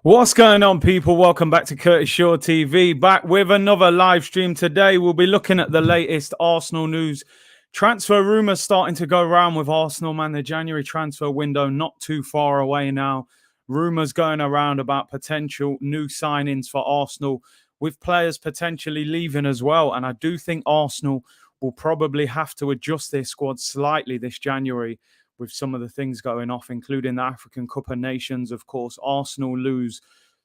What's going on, people? Welcome back to Curtis Shaw TV. Back with another live stream today. We'll be looking at the latest Arsenal news. Transfer rumours starting to go around with Arsenal, man. The January transfer window not too far away now. Rumours going around about potential new signings for Arsenal, with players potentially leaving as well. And I do think Arsenal will probably have to adjust their squad slightly this January, with some of the things going off, including the African Cup of Nations. Of course, Arsenal lose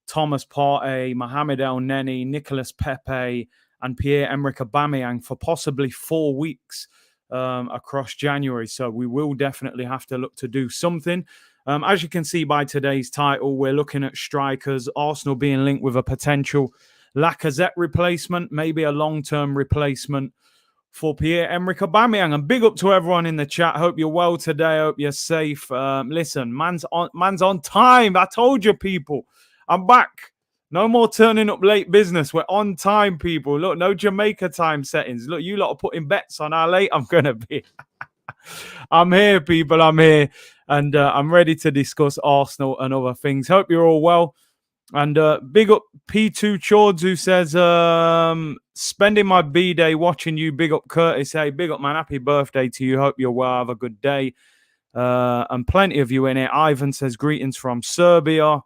Thomas Partey, Mohamed El Neni, Nicolas Pepe, and Pierre-Emerick Aubameyang for possibly 4 weeks across January. So we will definitely have to look to do something. As you can see by today's title, we're looking at strikers. Arsenal being linked with a potential Lacazette replacement, maybe a long-term replacement for Pierre-Emerick Aubameyang. And big up to everyone in the chat. Hope you're well today. Hope you're safe. Listen, man's on time. I told you, people. I'm back. No more turning up late business. We're on time, people. Look, no Jamaica time settings. Look, you lot are putting bets on how late I'm going to be. I'm here, people. I'm here. And I'm ready to discuss Arsenal and other things. Hope you're all well. And big up P2 Chords, who says, spending my B-day watching you. Big up Curtis. Hey, big up, man. Happy birthday to you. Hope you're well. Have a good day. And plenty of you in it. Ivan says, greetings from Serbia.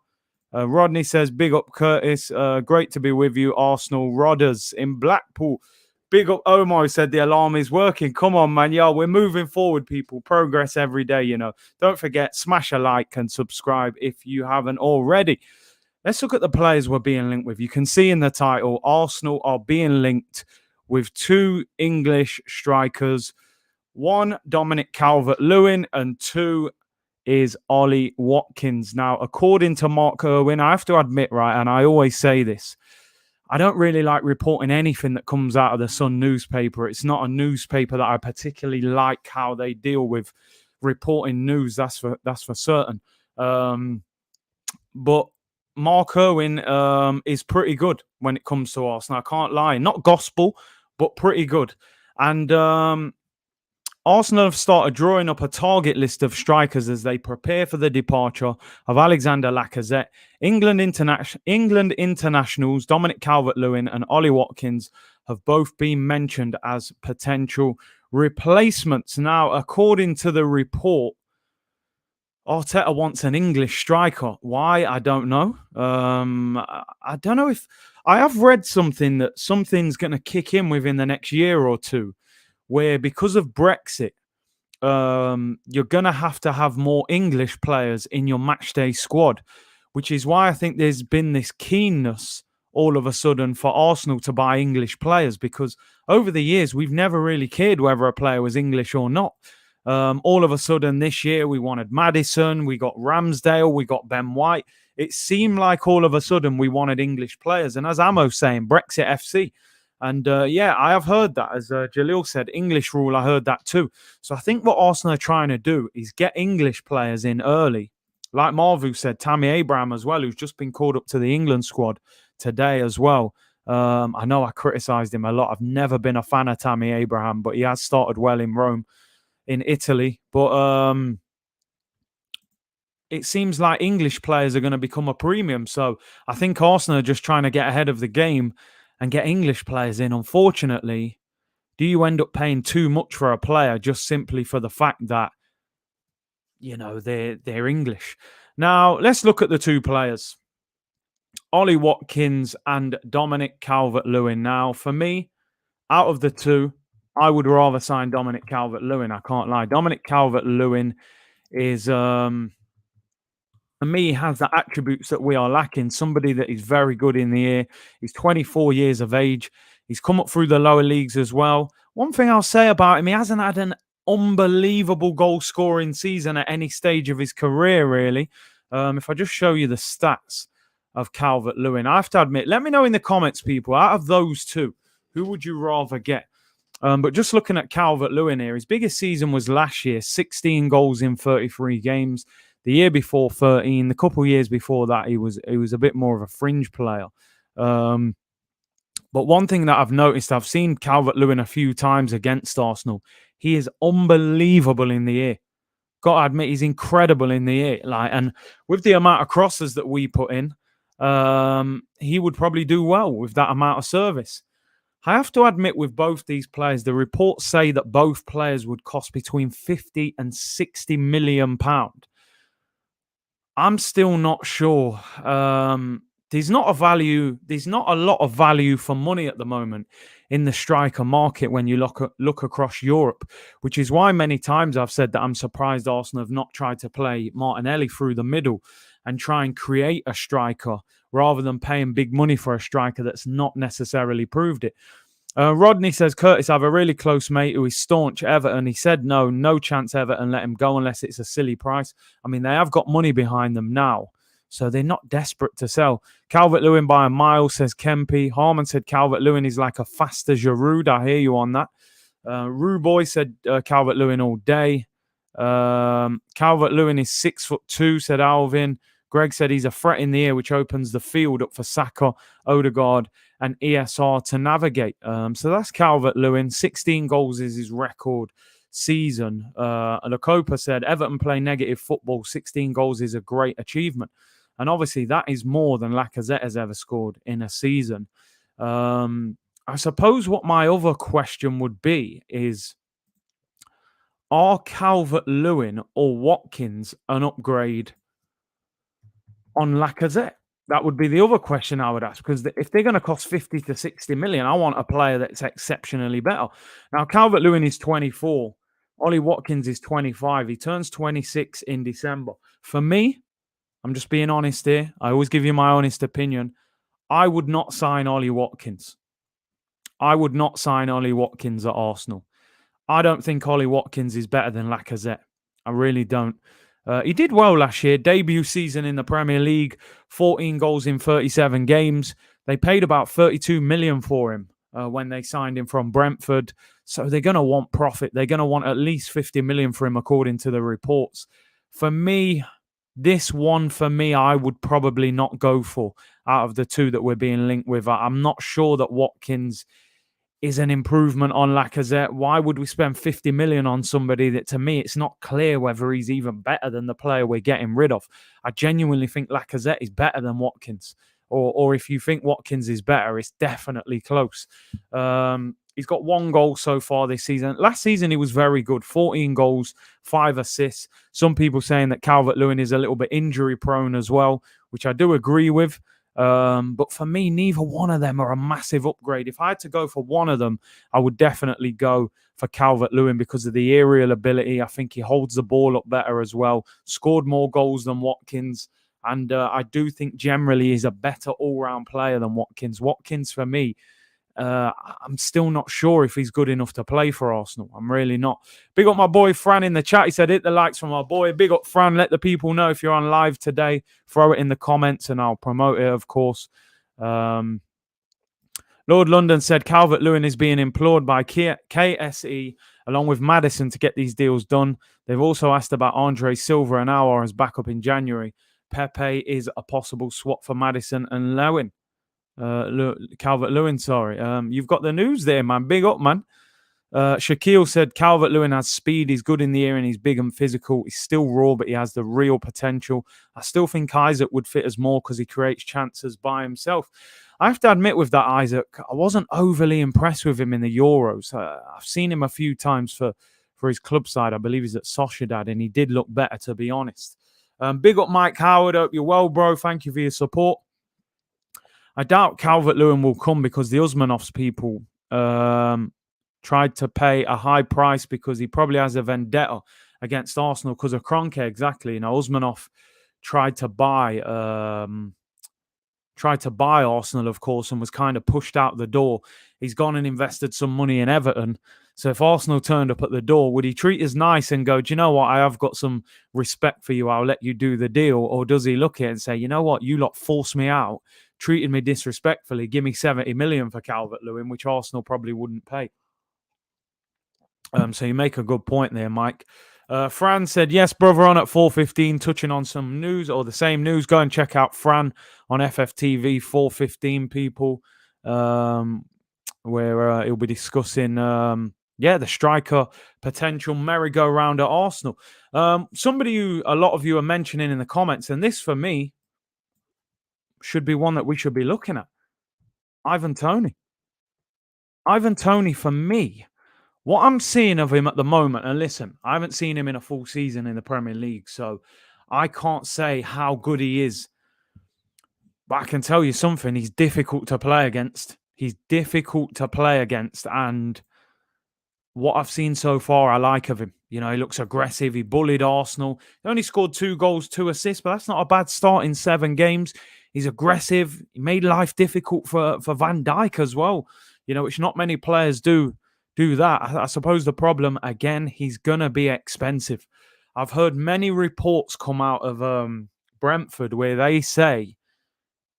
Rodney says, big up Curtis. Great to be with you. Arsenal Rodders in Blackpool. Big up Omar, who said the alarm is working. Come on, man. Yo, we're moving forward, people. Progress every day, you know. Don't forget, smash a like and subscribe if you haven't already. Let's look at the players we're being linked with. You can see in the title, Arsenal are being linked with 2 English strikers. 1, Dominic Calvert Lewin, and 2 is Ollie Watkins. Now, according to Mark Irwin, I have to admit, right, and I always say this, I don't really like reporting anything that comes out of the Sun newspaper. It's not a newspaper that I particularly like how they deal with reporting news. That's for certain. But Mark Irwin is pretty good when it comes to Arsenal. I can't lie. Not gospel, but pretty good. And Arsenal have started drawing up a target list of strikers as they prepare for the departure of Alexandre Lacazette. England internationals Dominic Calvert-Lewin and Ollie Watkins have both been mentioned as potential replacements. Now, according to the report, Arteta wants an English striker. Why? I don't know. I don't know if... I have read something that something's going to kick in within the next year or two, where because of Brexit, you're going to have more English players in your matchday squad, which is why I think there's been this keenness all of a sudden for Arsenal to buy English players, because over the years, we've never really cared whether a player was English or not. All of a sudden this year, we wanted Maddison, we got Ramsdale, we got Ben White. It seemed like all of a sudden we wanted English players. And as Amo's saying, Brexit FC. And yeah, I have heard that. As Jalil said, English rule, I heard that too. So I think what Arsenal are trying to do is get English players in early. Like Marvu said, Tammy Abraham as well, who's just been called up to the England squad today as well. I know I criticised him a lot. I've never been a fan of Tammy Abraham, but he has started well in Rome, in Italy. But it seems like English players are going to become a premium. So I think Arsenal are just trying to get ahead of the game and get English players in. Unfortunately, do you end up paying too much for a player just simply for the fact that, you know, they're English? Now, let's look at the 2 players, Ollie Watkins and Dominic Calvert-Lewin. Now, for me, out of the 2, I would rather sign Dominic Calvert-Lewin. I can't lie. Dominic Calvert-Lewin is, for me, he has the attributes that we are lacking. Somebody that is very good in the air. He's 24 years of age. He's come up through the lower leagues as well. One thing I'll say about him, he hasn't had an unbelievable goal-scoring season at any stage of his career, really. If I just show you the stats of Calvert-Lewin, I have to admit, let me know in the comments, people, out of those 2, who would you rather get? But just looking at Calvert-Lewin here, his biggest season was last year, 16 goals in 33 games. The year before 13, the couple of years before that, he was a bit more of a fringe player. But one thing that I've noticed, I've seen Calvert Lewin a few times against Arsenal. He is unbelievable in the air. Got to admit, he's incredible in the air. And with the amount of crosses that we put in, he would probably do well with that amount of service. I have to admit, with both these players, the reports say that both players would cost between 50 and 60 million pound. I'm still not sure. There's not a lot of value for money at the moment in the striker market when you look across Europe, which is why many times I've said that I'm surprised Arsenal have not tried to play Martinelli through the middle and try and create a striker rather than paying big money for a striker that's not necessarily proved it. Rodney says, Curtis, I have a really close mate who is staunch Everton. He said no chance Everton let him go unless it's a silly price. I mean, they have got money behind them now, so they're not desperate to sell. Calvert Lewin by a mile, says Kempy. Harman said Calvert Lewin is like a faster Giroud. I hear you on that. Ruboy said Calvert Lewin all day. Calvert Lewin is 6'2", said Alvin. Greg said he's a threat in the air, which opens the field up for Saka, Odegaard, and ESR to navigate. So that's Calvert Lewin. 16 goals is his record season. Lacopa said Everton play negative football. 16 goals is a great achievement. And obviously that is more than Lacazette has ever scored in a season. I suppose what my other question would be is, are Calvert Lewin or Watkins an upgrade on Lacazette? That would be the other question I would ask, because if they're going to cost 50 to 60 million, I want a player that's exceptionally better. Now, Calvert Lewin is 24. Ollie Watkins is 25. He turns 26 in December. For me, I'm just being honest here. I always give you my honest opinion. I would not sign Ollie Watkins. I would not sign Ollie Watkins at Arsenal. I don't think Ollie Watkins is better than Lacazette. I really don't. He did well last year. Debut season in the Premier League, 14 goals in 37 games. They paid about 32 million for him when they signed him from Brentford. So they're going to want profit. They're going to want at least 50 million for him, according to the reports. For me, this one, I would probably not go for out of the two that we're being linked with. I'm not sure that Watkins is an improvement on Lacazette. Why would we spend 50 million on somebody that, to me, it's not clear whether he's even better than the player we're getting rid of? I genuinely think Lacazette is better than Watkins. Or if you think Watkins is better, it's definitely close. He's got 1 goal so far this season. Last season, he was very good. 14 goals, 5 assists. Some people saying that Calvert Lewin is a little bit injury prone as well, which I do agree with. But for me, neither one of them are a massive upgrade. If I had to go for one of them, I would definitely go for Calvert Lewin because of the aerial ability. I think he holds the ball up better as well. Scored more goals than Watkins. And I do think generally he's a better all-round player than Watkins. Watkins, for me, I'm still not sure if he's good enough to play for Arsenal. I'm really not. Big up my boy Fran in the chat. He said, hit the likes from my boy. Big up Fran. Let the people know if you're on live today. Throw it in the comments and I'll promote it, of course. Lord London said Calvert Lewin is being implored by KSE along with Maddison to get these deals done. They've also asked about Andre Silva and Aouar as backup in January. Pepe is a possible swap for Maddison and Lewin. Calvert Lewin, sorry. You've got the news there, man. Big up, man. Shaquille said Calvert Lewin has speed. He's good in the air and he's big and physical. He's still raw, but he has the real potential. I still think Isak would fit us more because he creates chances by himself. I have to admit with that Isak, I wasn't overly impressed with him in the Euros. I've seen him a few times for his club side. I believe he's at Sociedad, and he did look better, to be honest. Big up Mike Howard. Hope you're well, bro. Thank you for your support. I doubt Calvert Lewin will come because the Usmanovs people tried to pay a high price because he probably has a vendetta against Arsenal because of Kroenke. Exactly. You know, Usmanov tried to buy Arsenal, of course, and was kind of pushed out the door. He's gone and invested some money in Everton. So if Arsenal turned up at the door, would he treat us nice and go, do you know what? I have got some respect for you. I'll let you do the deal. Or does he look at it and say, you know what? You lot forced me out, treated me disrespectfully. Give me 70 million for Calvert Lewin, which Arsenal probably wouldn't pay. So you make a good point there, Mike. Fran said, yes, brother, on at 4:15, touching on some news or the same news. Go and check out Fran on FFTV, 4:15, people, where he'll be discussing, the striker potential merry-go-round at Arsenal. Somebody who a lot of you are mentioning in the comments, and this, for me, should be one that we should be looking at. Ivan Toney. Ivan Toney, for me, what I'm seeing of him at the moment, and listen, I haven't seen him in a full season in the Premier League, so I can't say how good he is. But I can tell you something, he's difficult to play against. He's difficult to play against, and what I've seen so far, I like of him. You know, he looks aggressive. He bullied Arsenal. He only scored 2 goals, 2 assists, but that's not a bad start in 7 games. He's aggressive. He made life difficult for Van Dijk as well, you know, which not many players do that. I suppose the problem, again, he's going to be expensive. I've heard many reports come out of Brentford where they say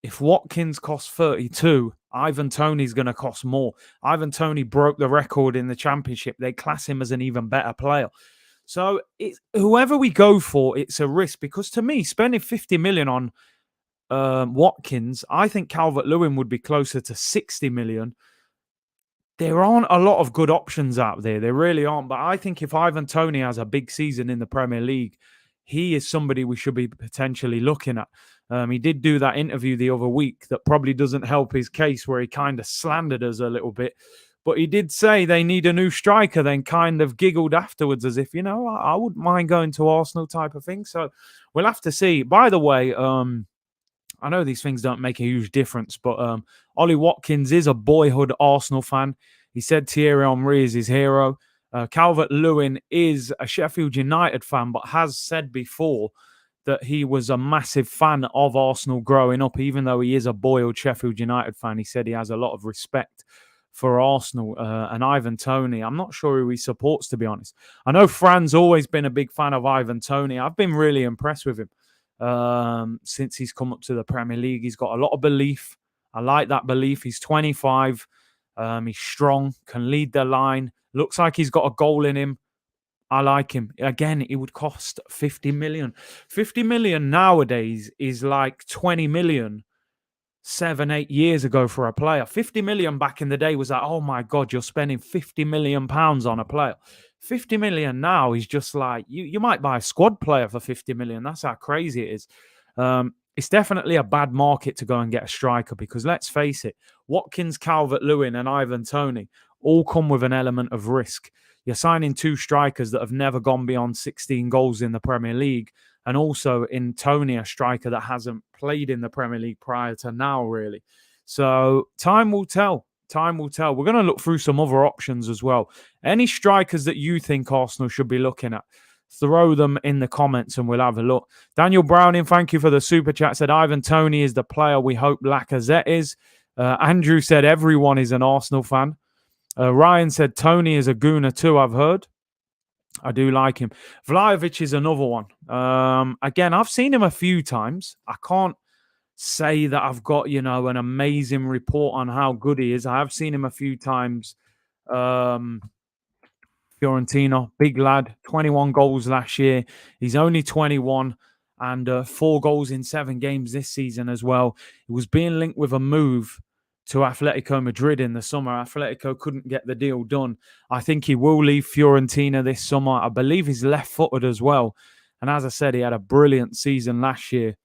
if Watkins costs 32, Ivan Toney's going to cost more. Ivan Toney broke the record in the Championship. They class him as an even better player. So whoever we go for, it's a risk. Because to me, spending 50 million on Watkins, I think Calvert Lewin would be closer to 60 million. There aren't a lot of good options out there. There really aren't. But I think if Ivan Toney has a big season in the Premier League, he is somebody we should be potentially looking at. He did do that interview the other week that probably doesn't help his case, where he kind of slandered us a little bit. But he did say they need a new striker, then kind of giggled afterwards as if, you know, I wouldn't mind going to Arsenal type of thing. So we'll have to see. By the way, I know these things don't make a huge difference, but Ollie Watkins is a boyhood Arsenal fan. He said Thierry Henry is his hero. Calvert Lewin is a Sheffield United fan, but has said before that he was a massive fan of Arsenal growing up. Even though he is a boiled Sheffield United fan, he said he has a lot of respect for Arsenal. And Ivan Toney, I'm not sure who he supports, to be honest. I know Fran's always been a big fan of Ivan Toney. I've been really impressed with him since he's come up to the Premier League. He's got a lot of belief. I like that belief. He's 25. He's strong, can lead the line. Looks like he's got a goal in him. I like him. Again, it would cost 50 million. 50 million nowadays is like 20 million 7-8 years ago for a player. 50 million back in the day was like, oh my God, you're spending 50 million pounds on a player. 50 million now is just like, you might buy a squad player for 50 million. That's how crazy it is. It's definitely a bad market to go and get a striker because let's face it, Watkins, Calvert Lewin and Ivan Toney all come with an element of risk. You're signing 2 strikers that have never gone beyond 16 goals in the Premier League. And also in Toney, a striker that hasn't played in the Premier League prior to now, really. So time will tell. Time will tell. We're going to look through some other options as well. Any strikers that you think Arsenal should be looking at, throw them in the comments and we'll have a look. Daniel Browning, thank you for the super chat. Said Ivan Toney is the player we hope Lacazette is. Andrew said everyone is an Arsenal fan. Ryan said Toney is a gooner too, I've heard. I do like him. Vlahovic is another one. Again, I've seen him a few times. I can't say that I've got, you know, an amazing report on how good he is. I have seen him a few times. Fiorentina, big lad, 21 goals last year. He's only 21 and 4 goals in 7 games this season as well. He was being linked with a move to Atletico Madrid in the summer. Atletico couldn't get the deal done. I think he will leave Fiorentina this summer. I believe he's left-footed as well. And as I said, he had a brilliant season last year.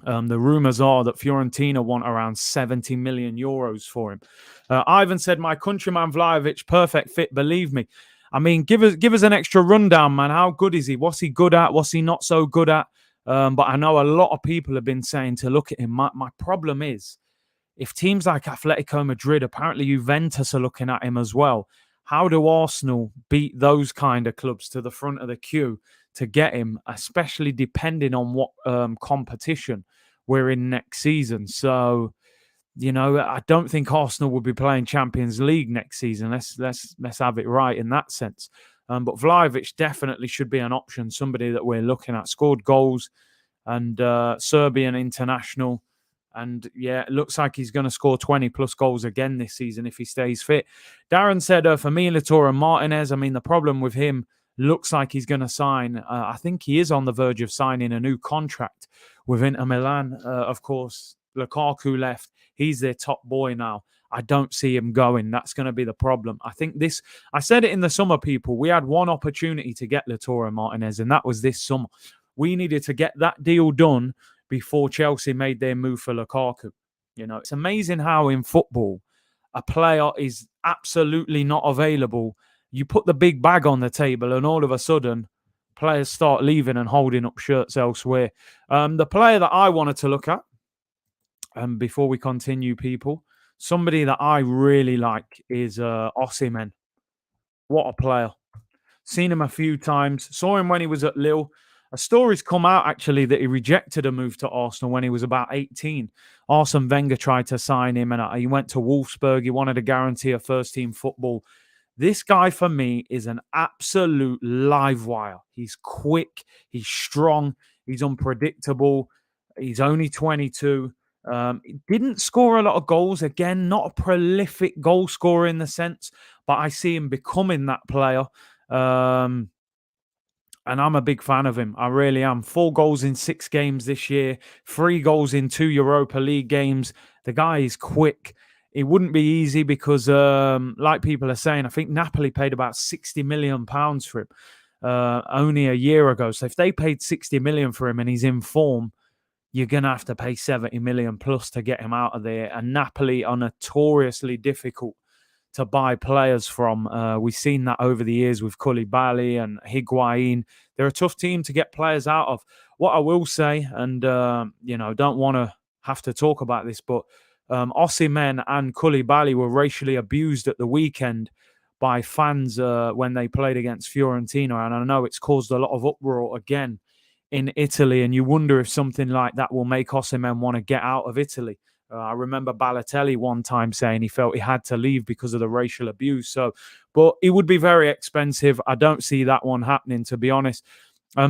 The rumours are that Fiorentina want around 70 million euros for him. Ivan said, my countryman Vlahovic, perfect fit, believe me. I mean, give us an extra rundown, man. How good is he? What's he good at? What's he not so good at? But I know a lot of people have been saying to look at him. My problem is, if teams like Atletico Madrid, apparently Juventus are looking at him as well, how do Arsenal beat those kind of clubs to the front of the queue to get him, especially depending on what competition we're in next season? So, you know, I don't think Arsenal will be playing Champions League next season. Let's have it right in that sense. But Vlahovic definitely should be an option, somebody that we're looking at. Scored goals and Serbian international. And yeah, it looks like he's going to score 20 plus goals again this season if he stays fit. Darren said, for me, Lator and Martinez, I mean, the problem with him, looks like he's going to sign. I think he is on the verge of signing a new contract with Inter Milan. Of course, Lukaku left. He's their top boy now. I don't see him going. That's going to be the problem. I think I said it in the summer, people. We had one opportunity to get Lautaro Martinez, and that was this summer. We needed to get that deal done before Chelsea made their move for Lukaku. It's amazing how in football, a player is absolutely not available. You put the big bag on the table, and all of a sudden, players start leaving and holding up shirts elsewhere. The player that I wanted to look at, before we continue, people, somebody that I really like is Osimhen. What a player. Seen him a few times. Saw him when he was at Lille. A story's come out, actually, that he rejected a move to Arsenal when he was about 18. Arsene Wenger tried to sign him, and he went to Wolfsburg. He wanted to guarantee a first-team football. This guy, for me, is an absolute live wire. He's quick. He's strong. He's unpredictable. He's only 22. He didn't score a lot of goals. Again, not a prolific goal scorer in the sense, but I see him becoming that player. And I'm a big fan of him. I really am. 4 goals in 6 games this year. 3 goals in 2 Europa League games. The guy is quick. It wouldn't be easy because, like people are saying, I think Napoli paid about £60 million for him only a year ago. So if they paid 60 million for him and he's in form, you're going to have to pay 70 million plus to get him out of there. And Napoli are notoriously difficult to buy players from. We've seen that over the years with Koulibaly and Higuain. They're a tough team to get players out of. What I will say, and don't want to have to talk about this, but Osimhen and Koulibaly were racially abused at the weekend by fans when they played against Fiorentina, and I know it's caused a lot of uproar again in Italy, and you wonder if something like that will make Osimhen want to get out of Italy. I remember Balotelli one time saying he felt he had to leave because of the racial abuse. But it would be very expensive. I don't see that one happening, to be honest.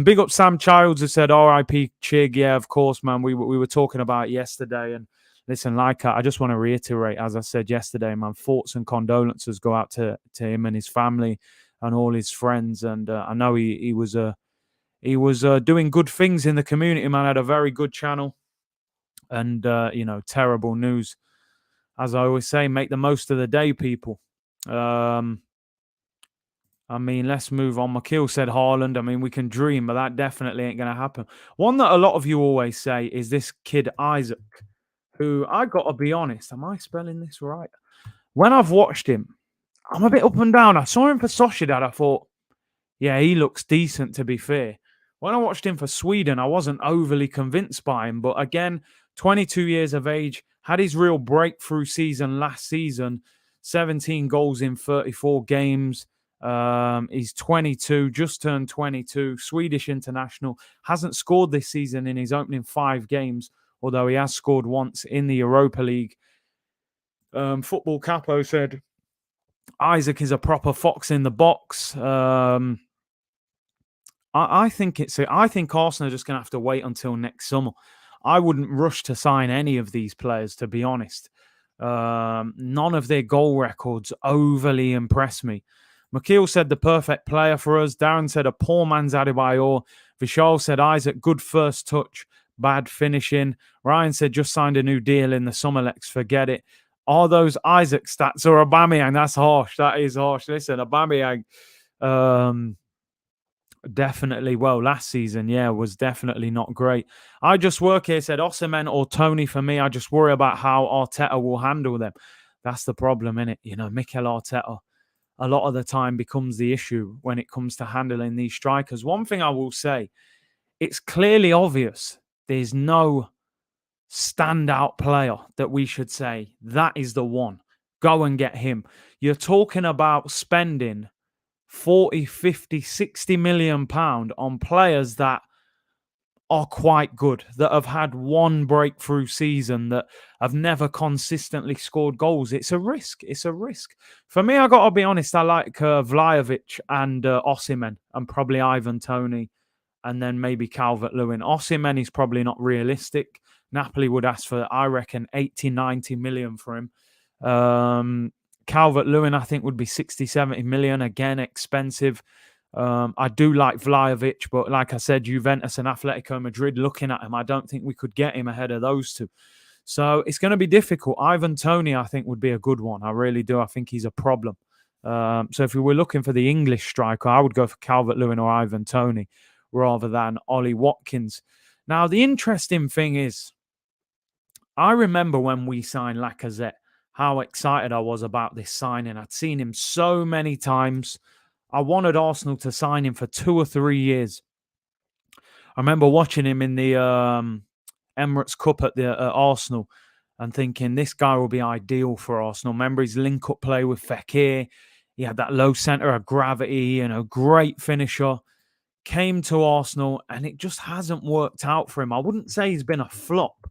Big up Sam Childs, who said R.I.P. Chig. Yeah, of course, man. We were talking about it yesterday. And listen, I just want to reiterate, as I said yesterday, man, thoughts and condolences go out to him and his family and all his friends. And I know he was doing good things in the community, man. Had a very good channel. And, terrible news. As I always say, make the most of the day, people. Let's move on. Mikel said Haaland. We can dream, but that definitely ain't going to happen. One that a lot of you always say is this kid, Isak, who, I got to be honest, am I spelling this right? When I've watched him, I'm a bit up and down. I saw him for Sociedad. I thought, yeah, he looks decent, to be fair. When I watched him for Sweden, I wasn't overly convinced by him. But again, 22 years of age, had his real breakthrough season last season, 17 goals in 34 games. He's 22, just turned 22, Swedish international, hasn't scored this season in his opening 5 games, although he has scored once in the Europa League. Football Capo said, Isak is a proper fox in the box. I think Arsenal are just going to have to wait until next summer. I wouldn't rush to sign any of these players, to be honest. None of their goal records overly impress me. Mikel said the perfect player for us. Darren said a poor man's Adebayor. Vishal said Isak, good first touch, bad finishing. Ryan said just signed a new deal in the summer. Let's forget it. Are those Isak stats or Aubameyang? That's harsh. That is harsh. Listen, Aubameyang, definitely, last season, was definitely not great. I just work here, said Osimhen or Toney for me. I just worry about how Arteta will handle them. That's the problem, innit? Mikel Arteta, a lot of the time becomes the issue when it comes to handling these strikers. One thing I will say, it's clearly obvious there's no standout player that we should say, that is the one. Go and get him. You're talking about spending 40, 50, 60 million pound on players that are quite good, that have had one breakthrough season, that have never consistently scored goals. It's a risk. For me, I got to be honest, I like Vlahovic and Osimhen, and probably Ivan Toney, and then maybe Calvert Lewin. Osimhen is probably not realistic. Napoli would ask for, I reckon, 80, 90 million for him. Calvert Lewin, I think, would be 60, 70 million. Again, expensive. I do like Vlahovic, but like I said, Juventus and Atletico Madrid, looking at him, I don't think we could get him ahead of those two. So it's going to be difficult. Ivan Toney, I think, would be a good one. I really do. I think he's a problem. So if we were looking for the English striker, I would go for Calvert Lewin or Ivan Toney rather than Ollie Watkins. Now, the interesting thing is, I remember when we signed Lacazette, how excited I was about this signing. I'd seen him so many times. I wanted Arsenal to sign him for 2 or 3 years. I remember watching him in the Emirates Cup at Arsenal and thinking this guy will be ideal for Arsenal. Remember his link-up play with Fekir. He had that low centre of gravity and a great finisher. Came to Arsenal and it just hasn't worked out for him. I wouldn't say he's been a flop,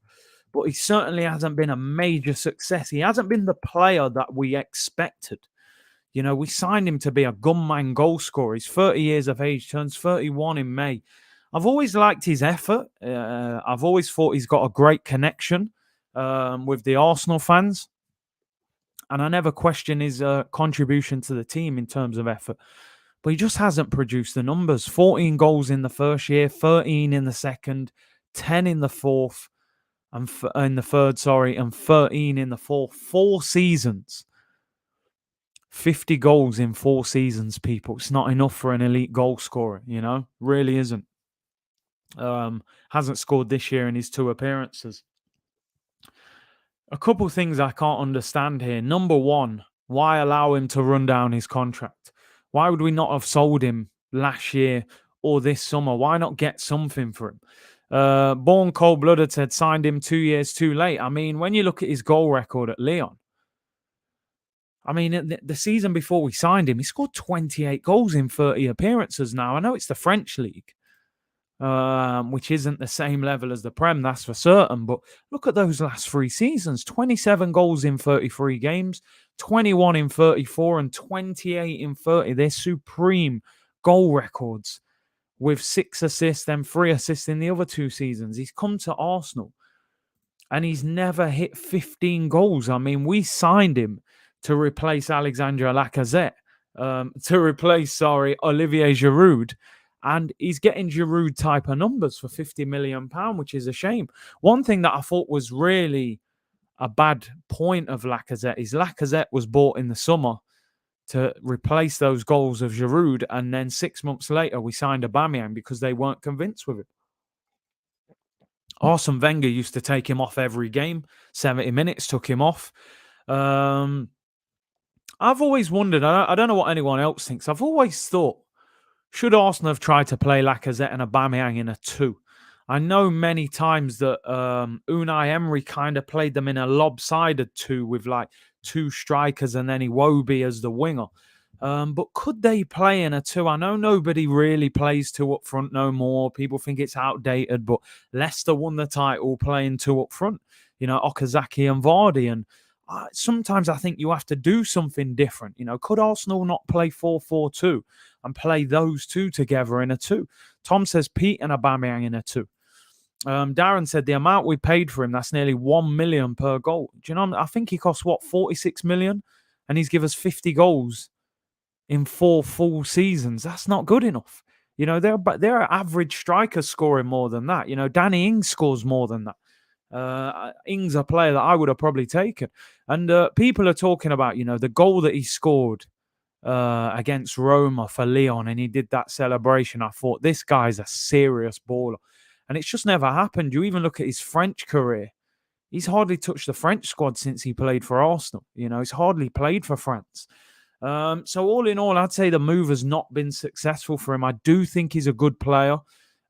but he certainly hasn't been a major success. He hasn't been the player that we expected. You know, we signed him to be a gunman goal scorer. He's 30 years of age, turns 31 in May. I've always liked his effort. I've always thought he's got a great connection with the Arsenal fans. And I never question his contribution to the team in terms of effort. But he just hasn't produced the numbers. 14 goals in the first year, 13 in the second, 10 in the fourth, and in the third, and 13 in the fourth. 4 seasons. 50 goals in 4 seasons, people. It's not enough for an elite goal scorer, you know? Really isn't. Hasn't scored this year in his 2 appearances. A couple things I can't understand here. Number one, why allow him to run down his contract? Why would we not have sold him last year or this summer? Why not get something for him? Born cold-blooded said signed him 2 years too late. I mean, when you look at his goal record at Lyon, I mean, the season before we signed him, he scored 28 goals in 30 appearances now. I know it's the French league, which isn't the same level as the Prem, that's for certain. But look at those last 3 seasons. 27 goals in 33 games, 21 in 34, and 28 in 30. They're supreme goal records with 6 assists and 3 assists in the other 2 seasons. He's come to Arsenal and he's never hit 15 goals. I mean, we signed him to replace Alexandre Lacazette, to replace, Olivier Giroud. And he's getting Giroud type of numbers for £50 million, which is a shame. One thing that I thought was really a bad point of Lacazette is Lacazette was bought in the summer to replace those goals of Giroud. And then 6 months later, we signed Aubameyang because they weren't convinced with it. Arsene Wenger used to take him off every game. 70 minutes, took him off. I've always wondered, I don't know what anyone else thinks. I've always thought, should Arsenal have tried to play Lacazette and Aubameyang in a 2? I know many times that Unai Emery kind of played them in a lopsided 2 with like 2 strikers and then Iwobi as the winger. But could they play in a 2? I know nobody really plays 2 up front no more. People think it's outdated, but Leicester won the title playing 2 up front. You know, Okazaki and Vardy. And sometimes I think you have to do something different. You know, could Arsenal not play 4-4-2 and play those 2 together in a 2? Tom says Pete and Aubameyang in a 2. Darren said the amount we paid for him, that's nearly 1 million per goal. Do you know, I think he costs, 46 million? And he's given us 50 goals in 4 full seasons. That's not good enough. You know, there are average strikers scoring more than that. You know, Danny Ings scores more than that. Ings a player that I would have probably taken. And people are talking about, you know, the goal that he scored against Roma for Lyon, and he did that celebration. I thought, this guy's a serious baller. And it's just never happened. You even look at his French career. He's hardly touched the French squad since he played for Arsenal. You know, he's hardly played for France. So all in all, I'd say the move has not been successful for him. I do think he's a good player.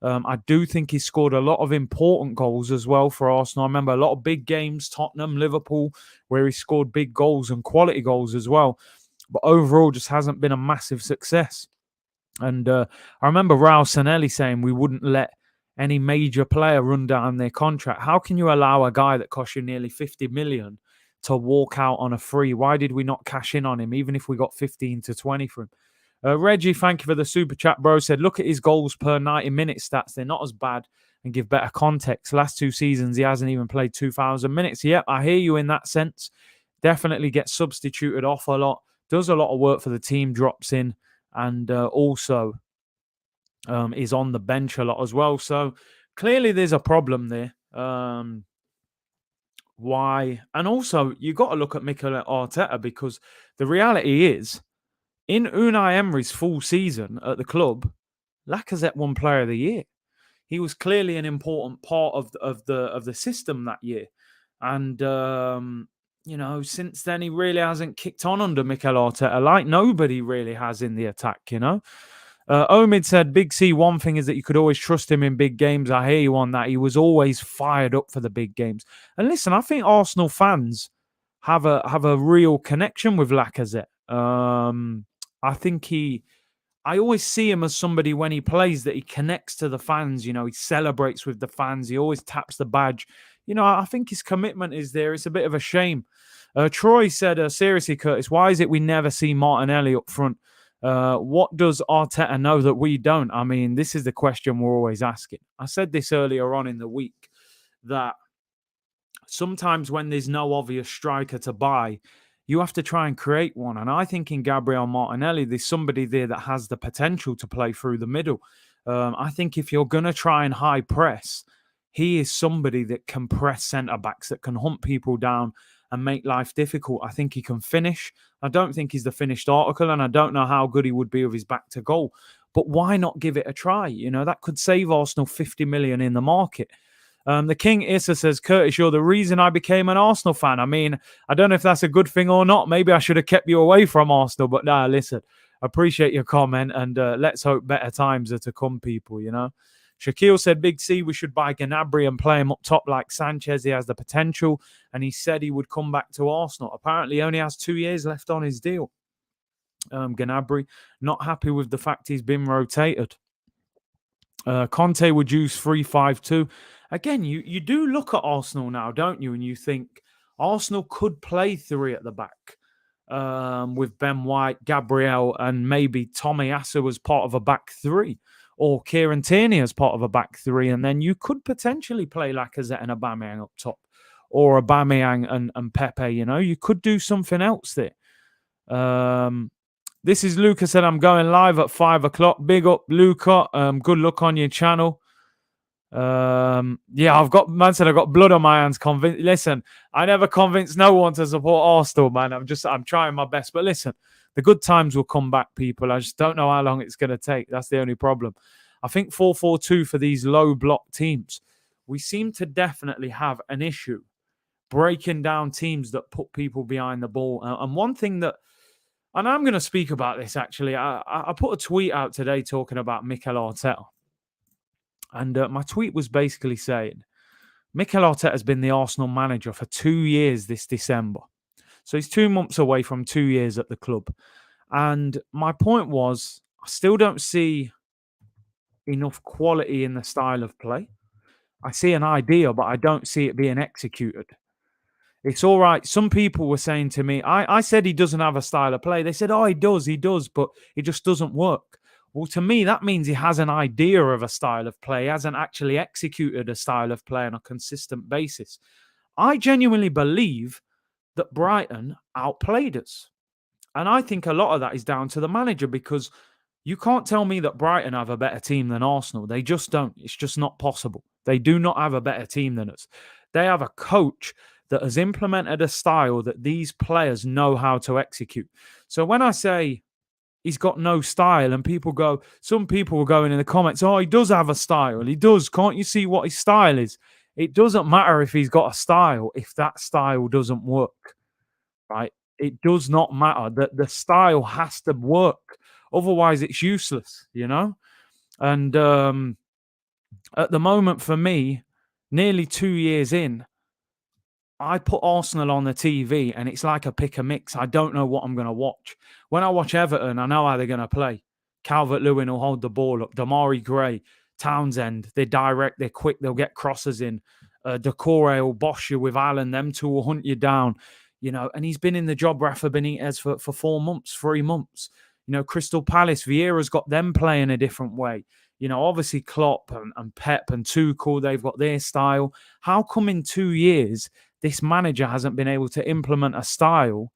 I do think he scored a lot of important goals as well for Arsenal. I remember a lot of big games, Tottenham, Liverpool, where he scored big goals and quality goals as well. But overall, just hasn't been a massive success. And I remember Raul Sanelli saying we wouldn't let any major player run down their contract. How can you allow a guy that cost you nearly 50 million to walk out on a free? Why did we not cash in on him, even if we got 15 to 20 for him? Reggie, thank you for the super chat, bro. Said, look at his goals per 90-minute stats. They're not as bad and give better context. Last 2 seasons, he hasn't even played 2,000 minutes. Yep, I hear you in that sense. Definitely gets substituted off a lot. Does a lot of work for the team, drops in. and also is on the bench a lot as well. So clearly there's a problem there. Why? And also you got to look at Mikel Arteta, because the reality is, in Unai Emery's full season at the club, Lacazette won Player of the Year. He was clearly an important part of the system that year, and since then he really hasn't kicked on under Mikel Arteta, like nobody really has in the attack. Omid said, Big C, one thing is that you could always trust him in big games. I hear you on that. He was always fired up for the big games. And listen, I think Arsenal fans have a real connection with Lacazette. I think I always see him as somebody when he plays that he connects to the fans. He celebrates with the fans. He always taps the badge. I think his commitment is there. It's a bit of a shame. Troy said, seriously, Curtis, why is it we never see Martinelli up front? What does Arteta know that we don't? I mean, this is the question we're always asking. I said this earlier on in the week, that sometimes when there's no obvious striker to buy, you have to try and create one. And I think in Gabriel Martinelli, there's somebody there that has the potential to play through the middle. I think if you're going to try and high press, he is somebody that can press centre-backs, that can hunt people down and make life difficult. I think he can finish. I don't think he's the finished article, and I don't know how good he would be with his back to goal. But why not give it a try? That could save Arsenal 50 million in the market. The King Issa says, Curtis, you're the reason I became an Arsenal fan. I mean, I don't know if that's a good thing or not. Maybe I should have kept you away from Arsenal. But nah, listen, appreciate your comment, and let's hope better times are to come, people, Shaquille said, Big C, we should buy Gnabry and play him up top like Sanchez. He has the potential, and he said he would come back to Arsenal. Apparently, he only has 2 years left on his deal. Gnabry, not happy with the fact he's been rotated. Conte would use 3-5-2. Again, you do look at Arsenal now, don't you? And you think Arsenal could play 3 at the back with Ben White, Gabriel, and maybe Tomiyasu as part of a back 3. Or Kieran Tierney as part of a back 3, and then you could potentially play Lacazette and Aubameyang up top, or Aubameyang and Pepe. You could do something else there. This is Luca said, I'm going live at 5 o'clock. Big up, Luca. Good luck on your channel. I've got blood on my hands. Listen, I never convince no one to support Arsenal, man. I'm trying my best. But listen, the good times will come back, people. I just don't know how long it's going to take. That's the only problem. I think 4-4-2 for these low block teams, we seem to definitely have an issue breaking down teams that put people behind the ball. And one thing that, and I'm going to speak about this actually, I put a tweet out today talking about Mikel Arteta. And my tweet was basically saying, Mikel Arteta has been the Arsenal manager for 2 years this December. So he's 2 months away from 2 years at the club. And my point was, I still don't see enough quality in the style of play. I see an idea, but I don't see it being executed. It's all right. Some people were saying to me, I said he doesn't have a style of play. They said, oh, he does, but it just doesn't work. Well, to me, that means he has an idea of a style of play. He hasn't actually executed a style of play on a consistent basis. I genuinely believe that Brighton outplayed us. And I think a lot of that is down to the manager, because you can't tell me that Brighton have a better team than Arsenal. They just don't. It's just not possible. They do not have a better team than us. They have a coach that has implemented a style that these players know how to execute. So when I say he's got no style, and some people were going in the comments, oh, he does have a style. He does. Can't you see what his style is? It doesn't matter if he's got a style if that style doesn't work, right? It does not matter. That the style has to work. Otherwise, it's useless, And at the moment, for me, nearly 2 years in, I put Arsenal on the TV and it's like a pick a mix. I don't know what I'm going to watch. When I watch Everton, I know how they're going to play. Calvert Lewin will hold the ball up. Damari Gray, Townsend, they're direct, they're quick, they'll get crosses in. Decore will boss you with Allen. Them two will hunt you down. And he's been in the job, Rafa Benitez, for 4 months, 3 months. Crystal Palace, Vieira's got them playing a different way. Obviously Klopp and Pep and Tuchel, they've got their style. How come in 2 years this manager hasn't been able to implement a style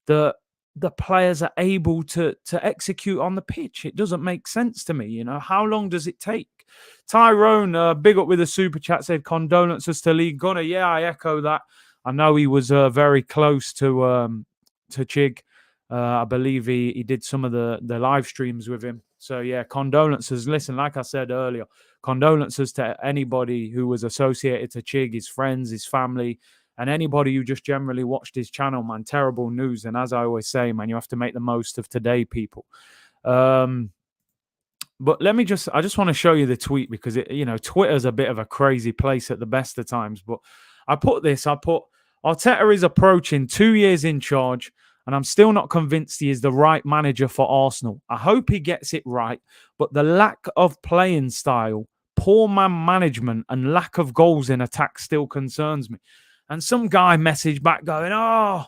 that the players are able to execute on the pitch. It doesn't make sense to me. You know, how long does it take? Tyrone, big up with a super chat, said condolences to Lee Gunner. Yeah, I echo that. I know he was very close to Chig. I believe he did some of the live streams with him. So yeah, condolences. Listen, like I said earlier, condolences to anybody who was associated to Chig, his friends, his family, and anybody who just generally watched his channel, man. Terrible news. And as I always say, man, you have to make the most of today, people. But I just want to show you the tweet because Twitter's a bit of a crazy place at the best of times. But I put Arteta is approaching 2 years in charge, and I'm still not convinced he is the right manager for Arsenal. I hope he gets it right, but the lack of playing style, poor man management, and lack of goals in attack still concerns me. And some guy messaged back going, "Oh,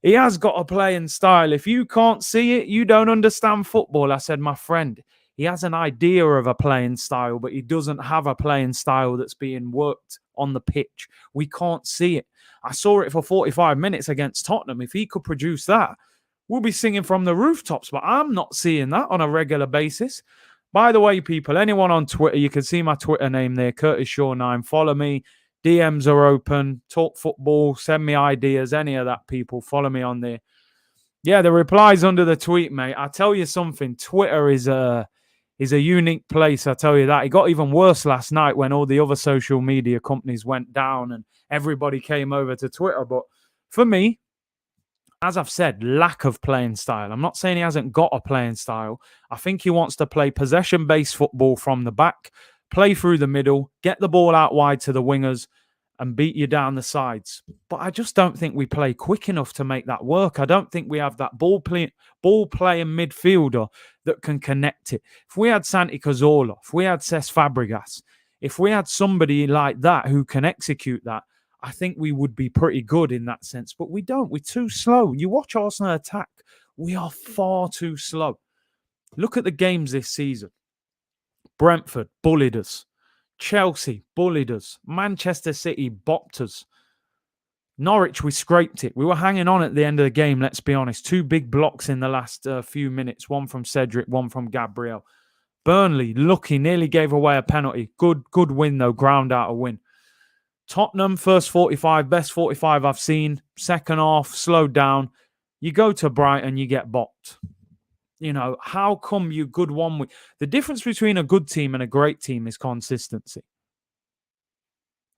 he has got a playing style. If you can't see it, you don't understand football." I said, my friend, he has an idea of a playing style, but he doesn't have a playing style that's being worked on the pitch. We can't see it. I saw it for 45 minutes against Tottenham. If he could produce that, we'll be singing from the rooftops, but I'm not seeing that on a regular basis. By the way, people, anyone on Twitter, you can see my Twitter name there, Curtis Shaw 9. Follow me. DMs are open. Talk football. Send me ideas. Any of that, people. Follow me on there. Yeah, the replies under the tweet, mate. I tell you something. Twitter is a unique place. I tell you that. It got even worse last night when all the other social media companies went down and everybody came over to Twitter. But for me, as I've said, lack of playing style. I'm not saying he hasn't got a playing style. I think he wants to play possession-based football from the back, play through the middle, get the ball out wide to the wingers, and beat you down the sides. But I just don't think we play quick enough to make that work. I don't think we have that ball playing midfielder that can connect it. If we had Santi Cazorla, if we had Cesc Fabregas, if we had somebody like that who can execute that, I think we would be pretty good in that sense. But we don't. We're too slow. You watch Arsenal attack. We are far too slow. Look at the games this season. Brentford bullied us. Chelsea bullied us. Manchester City bopped us. Norwich, we scraped it. We were hanging on at the end of the game, let's be honest. 2 big blocks in the last few minutes. One from Cedric, one from Gabriel. Burnley, lucky, nearly gave away a penalty. Good win, though. Ground out a win. Tottenham, first 45, best 45 I've seen. Second half, slowed down. You go to Brighton, you get bopped. You know, how come you good 1 week? The difference between a good team and a great team is consistency.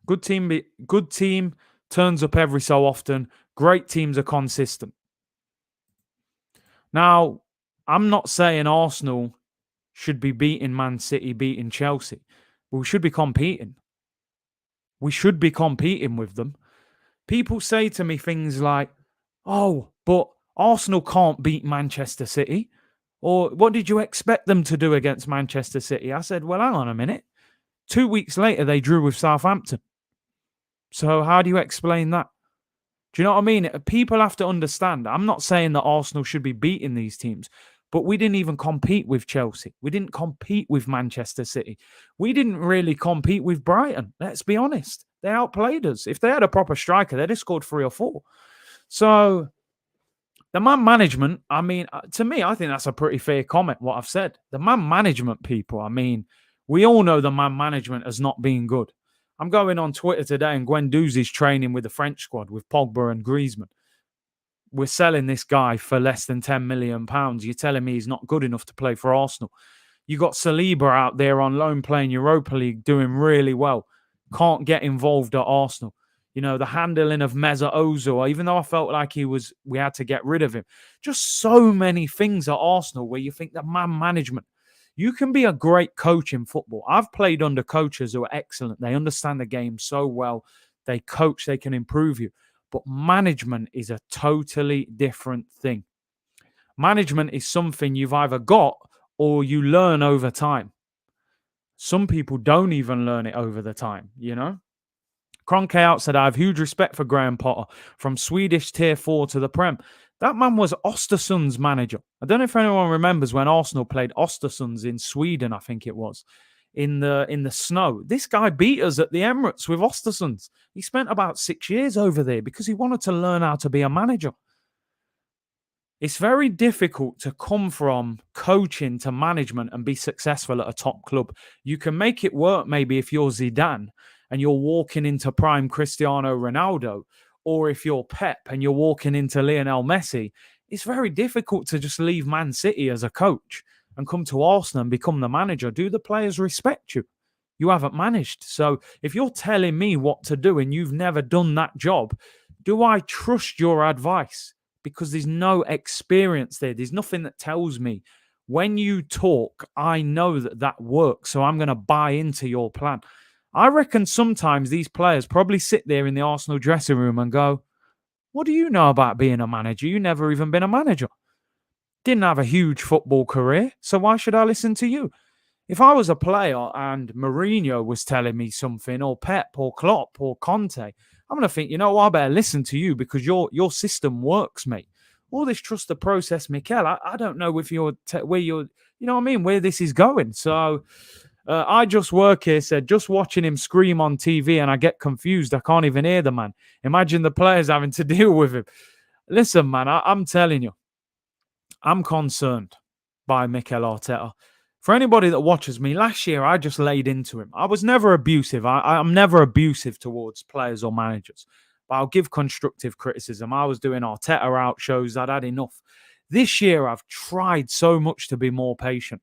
Good team turns up every so often. Great teams are consistent. Now, I'm not saying Arsenal should be beating Man City, beating Chelsea. But we should be competing. We should be competing with them. People say to me things like, "Oh, but Arsenal can't beat Manchester City." Or, "What did you expect them to do against Manchester City?" I said, well, hang on a minute. 2 weeks later, they drew with Southampton. So how do you explain that? Do you know what I mean? People have to understand. I'm not saying that Arsenal should be beating these teams, but we didn't even compete with Chelsea. We didn't compete with Manchester City. We didn't really compete with Brighton. Let's be honest. They outplayed us. If they had a proper striker, they'd have scored 3 or 4. So the man management, I mean, to me, I think that's a pretty fair comment, what I've said. The man management, people, I mean, we all know the man management has not been good. I'm going on Twitter today and Guendouzi's training with the French squad with Pogba and Griezmann. We're selling this guy for less than £10 million. You're telling me he's not good enough to play for Arsenal. You got Saliba out there on loan playing Europa League doing really well. Can't get involved at Arsenal. You know, the handling of Mesut Ozil, even though I felt like we had to get rid of him. Just so many things at Arsenal where you think that man management. You can be a great coach in football. I've played under coaches who are excellent. They understand the game so well. They coach, they can improve you. But management is a totally different thing. Management is something you've either got or you learn over time. Some people don't even learn it over the time, you know? Cronke out said, I have huge respect for Graham Potter. From Swedish tier 4 to the Prem. That man was Östersund's manager. I don't know if anyone remembers when Arsenal played Östersund in Sweden, I think it was, in the snow. This guy beat us at the Emirates with Östersund. He spent about 6 years over there because he wanted to learn how to be a manager. It's very difficult to come from coaching to management and be successful at a top club. You can make it work maybe if you're Zidane and you're walking into prime Cristiano Ronaldo, or if you're Pep and you're walking into Lionel Messi. It's very difficult to just leave Man City as a coach and come to Arsenal and become the manager. Do the players respect you? You haven't managed. So if you're telling me what to do and you've never done that job, do I trust your advice? Because there's no experience there. There's nothing that tells me when you talk, I know that that works. So I'm going to buy into your plan. I reckon sometimes these players probably sit there in the Arsenal dressing room and go, what do you know about being a manager? You never even been a manager. Didn't have a huge football career. So why should I listen to you? If I was a player and Mourinho was telling me something, or Pep, or Klopp, or Conte, I'm going to think, you know what, I better listen to you because your system works, mate. All this trust the process, Mikel, I don't know if where you're, you know what I mean, where this is going. So I just work here, said, just watching him scream on TV and I get confused. I can't even hear the man. Imagine the players having to deal with him. Listen, man, I'm telling you, I'm concerned by Mikel Arteta. For anybody that watches me, last year I just laid into him. I was never abusive. I'm never abusive towards players or managers. But I'll give constructive criticism. I was doing Arteta out shows. I'd had enough. This year I've tried so much to be more patient.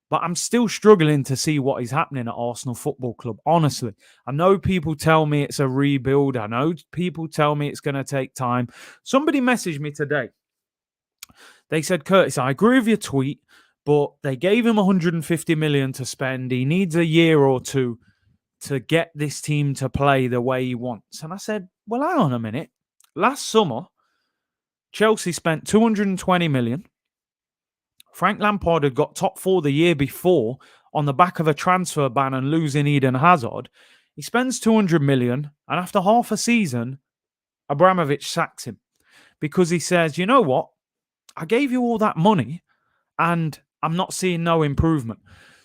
But I'm still struggling to see what is happening at Arsenal Football Club. Honestly, I know people tell me it's a rebuild. I know people tell me it's going to take time. Somebody messaged me today. They said, Curtis, I agree with your tweet, but they gave him 150 million to spend. He needs a year or two to get this team to play the way he wants. And I said, well, hang on a minute. Last summer, Chelsea spent 220 million. Frank Lampard had got top four the year before on the back of a transfer ban and losing Eden Hazard. He spends 200 million, and after half a season, Abramovich sacks him because he says, you know what? I gave you all that money and I'm not seeing no improvement.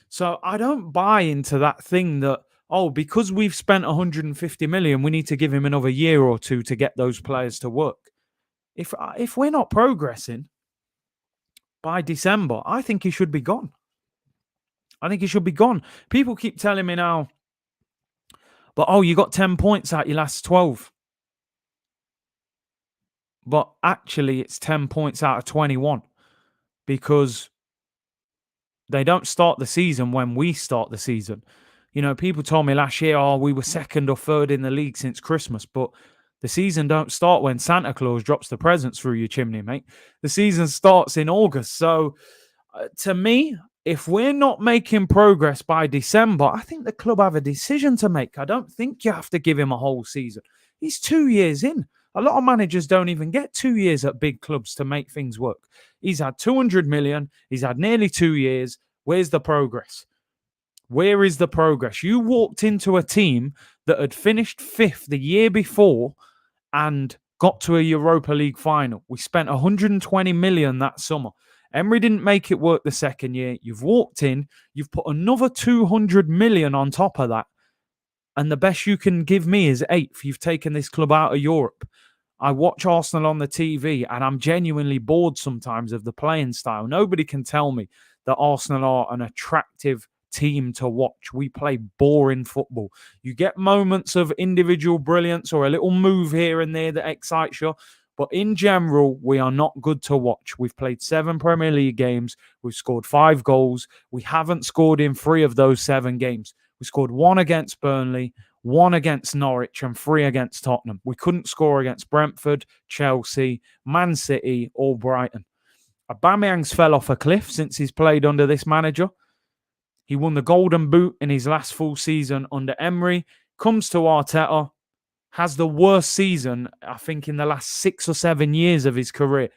So I don't buy into that thing that, oh, because we've spent 150 million, we need to give him another year or two to get those players to work. If we're not progressing by December, I think he should be gone. I think he should be gone. People keep telling me now, but oh, you got 10 points out your last 12. But actually, it's 10 points out of 21 because they don't start the season when we start the season. You know, people told me last year, oh, we were second or third in the league since Christmas, but the season don't start when Santa Claus drops the presents through your chimney, mate. The season starts in August. So to me, if we're not making progress by December, I think the club have a decision to make. I don't think you have to give him a whole season. He's 2 years in. A lot of managers don't even get 2 years at big clubs to make things work. He's had 200 million. He's had nearly 2 years. Where's the progress? Where is the progress? You walked into a team that had finished fifth the year before and got to a Europa League final. We spent 120 million that summer. Emery didn't make it work the second year. You've walked in. You've put another 200 million on top of that. And the best you can give me is eighth. You've taken this club out of Europe. I watch Arsenal on the TV and I'm genuinely bored sometimes of the playing style. Nobody can tell me that Arsenal are an attractive team to watch. We play boring football. You get moments of individual brilliance or a little move here and there that excites you. But in general, we are not good to watch. We've played 7 Premier League games. We've scored 5 goals. We haven't scored in 3 of those 7 games. We scored 1 against Burnley, 1 against Norwich, and 3 against Tottenham. We couldn't score against Brentford, Chelsea, Man City, or Brighton. Aubameyang's fell off a cliff since he's played under this manager. He won the Golden Boot in his last full season under Emery. Comes to Arteta. Has the worst season, I think, in the last 6 or 7 years of his career.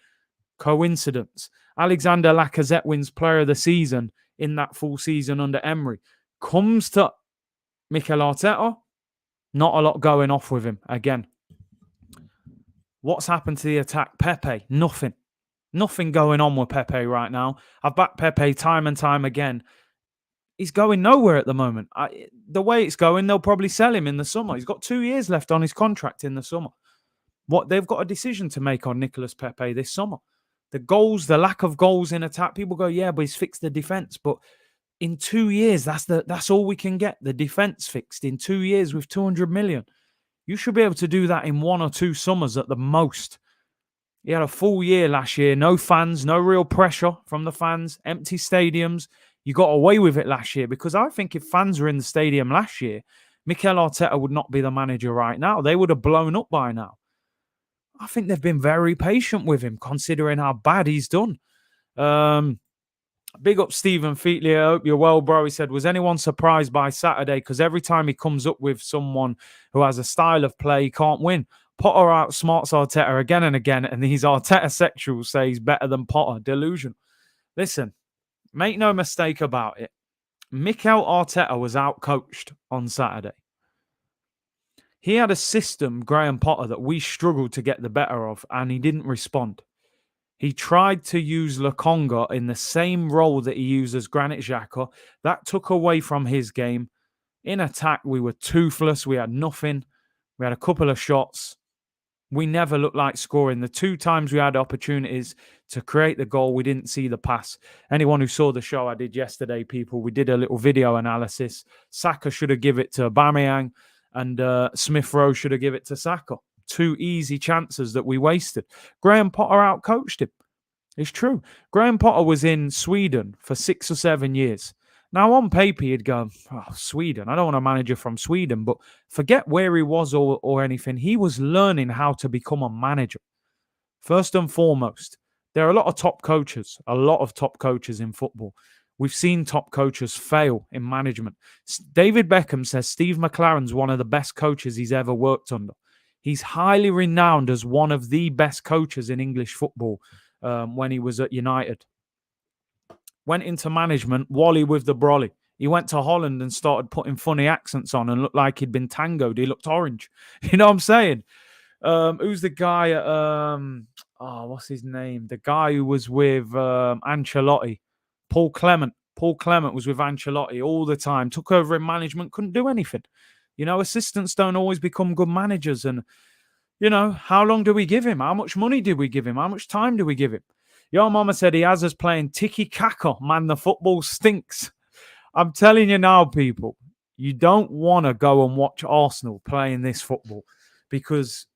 Coincidence. Alexandre Lacazette wins Player of the Season in that full season under Emery. Comes to Mikel Arteta, not a lot going off with him again. What's happened to the attack? Pepe, nothing. Nothing going on with Pepe right now. I've backed Pepe time and time again. He's going nowhere at the moment. The way it's going, they'll probably sell him in the summer. He's got 2 years left on his contract in the summer. They've got a decision to make on Nicolas Pepe this summer. The goals, the lack of goals in attack, people go, yeah, but he's fixed the defense. But in 2 years, that's all we can get. The defense fixed in 2 years with 200 million. You should be able to do that in 1 or 2 summers at the most. He had a full year last year. No fans, no real pressure from the fans, empty stadiums. You got away with it last year because I think if fans were in the stadium last year, Mikel Arteta would not be the manager right now. They would have blown up by now. I think they've been very patient with him considering how bad he's done. Big up Stephen Featley. I hope you're well, bro. He said, was anyone surprised by Saturday? Because every time he comes up with someone who has a style of play, he can't win. Potter outsmarts Arteta again and again, and these Arteta sexuals say he's better than Potter. Delusion. Listen, make no mistake about it. Mikel Arteta was outcoached on Saturday. He had a system, Graham Potter, that we struggled to get the better of, and he didn't respond. He tried to use Lokonga in the same role that he used as Granit Xhaka. That took away from his game. In attack, we were toothless. We had nothing. We had a couple of shots. We never looked like scoring. The 2 times we had opportunities to create the goal, we didn't see the pass. Anyone who saw the show I did yesterday, people, we did a little video analysis. Saka should have given it to Aubameyang, and Smith Rowe should have given it to Saka. 2 easy chances that we wasted. Graham Potter outcoached him. It's true. Graham Potter was in Sweden for 6 or 7 years. Now, on paper, you'd go, oh, Sweden. I don't want a manager from Sweden, but forget where he was or anything. He was learning how to become a manager. First and foremost, there are a lot of top coaches in football. We've seen top coaches fail in management. David Beckham says Steve McLaren's one of the best coaches he's ever worked under. He's highly renowned as one of the best coaches in English football when he was at United. Went into management, Wally with the brolly. He went to Holland and started putting funny accents on and looked like he'd been tangoed. He looked orange. You know what I'm saying? Who's the guy at, what's his name? The guy who was with Ancelotti. Paul Clement. Paul Clement was with Ancelotti all the time. Took over in management, couldn't do anything. You know, assistants don't always become good managers. And, you know, how long do we give him? How much money did we give him? How much time do we give him? Your mama said he has us playing tiki-taka. Man, the football stinks. I'm telling you now, people, you don't want to go and watch Arsenal playing this football because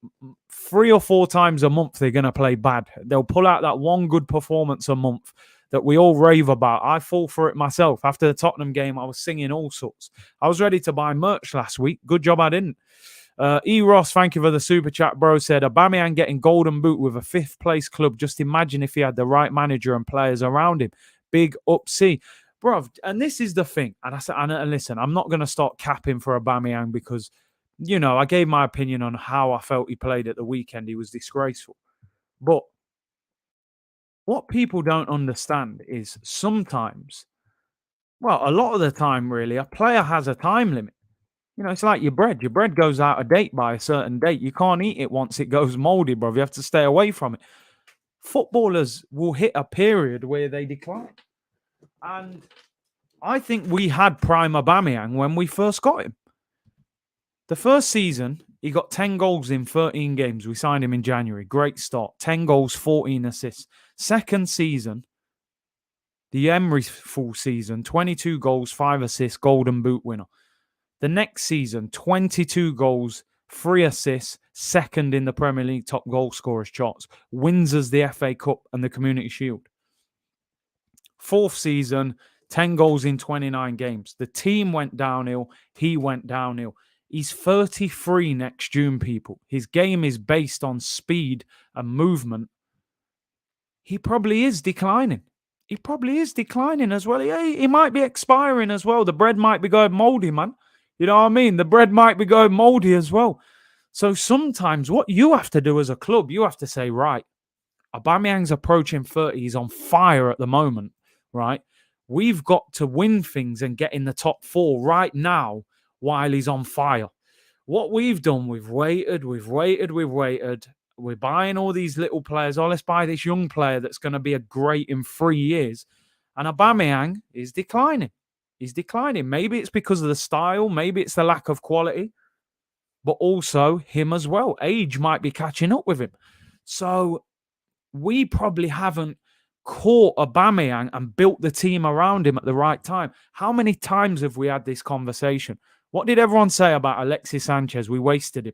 3 or 4 times a month they're going to play bad. They'll pull out that one good performance a month that we all rave about. I fall for it myself. After the Tottenham game, I was singing all sorts. I was ready to buy merch last week. Good job I didn't. E. Ross, thank you for the super chat, bro. Said Aubameyang getting golden boot with a 5th place club. Just imagine if he had the right manager and players around him. Big up C. Bro, and this is the thing. And I said, and listen, I'm not going to start capping for Aubameyang because, you know, I gave my opinion on how I felt he played at the weekend. He was disgraceful. But what people don't understand is sometimes, well, a lot of the time, really, a player has a time limit. You know, it's like your bread. Your bread goes out of date by a certain date. You can't eat it once it goes moldy, bro. You have to stay away from it. Footballers will hit a period where they decline. And I think we had prime Aubameyang when we first got him. The first season, he got 10 goals in 13 games. We signed him in January. Great start. 10 goals, 14 assists. Second season, the Emery full season, 22 goals, 5 assists, golden boot winner. The next season, 22 goals, 3 assists, second in the Premier League top goal scorers charts. Wins us the FA Cup and the Community Shield. 4th season, 10 goals in 29 games. The team went downhill. He went downhill. He's 33 next June, people. His game is based on speed and movement. He probably is declining. He probably is declining as well. He might be expiring as well. The bread might be going moldy, man. You know what I mean? The bread might be going moldy as well. So sometimes what you have to do as a club, you have to say, right, Aubameyang's approaching 30. He's on fire at the moment, right? We've got to win things and get in the top 4 right now while he's on fire. What we've done, we've waited. We're buying all these little players. Oh, let's buy this young player that's going to be a great in 3 years. And Aubameyang is declining. He's declining. Maybe it's because of the style. Maybe it's the lack of quality. But also him as well. Age might be catching up with him. So we probably haven't caught Aubameyang and built the team around him at the right time. How many times have we had this conversation? What did everyone say about Alexis Sanchez? We wasted him.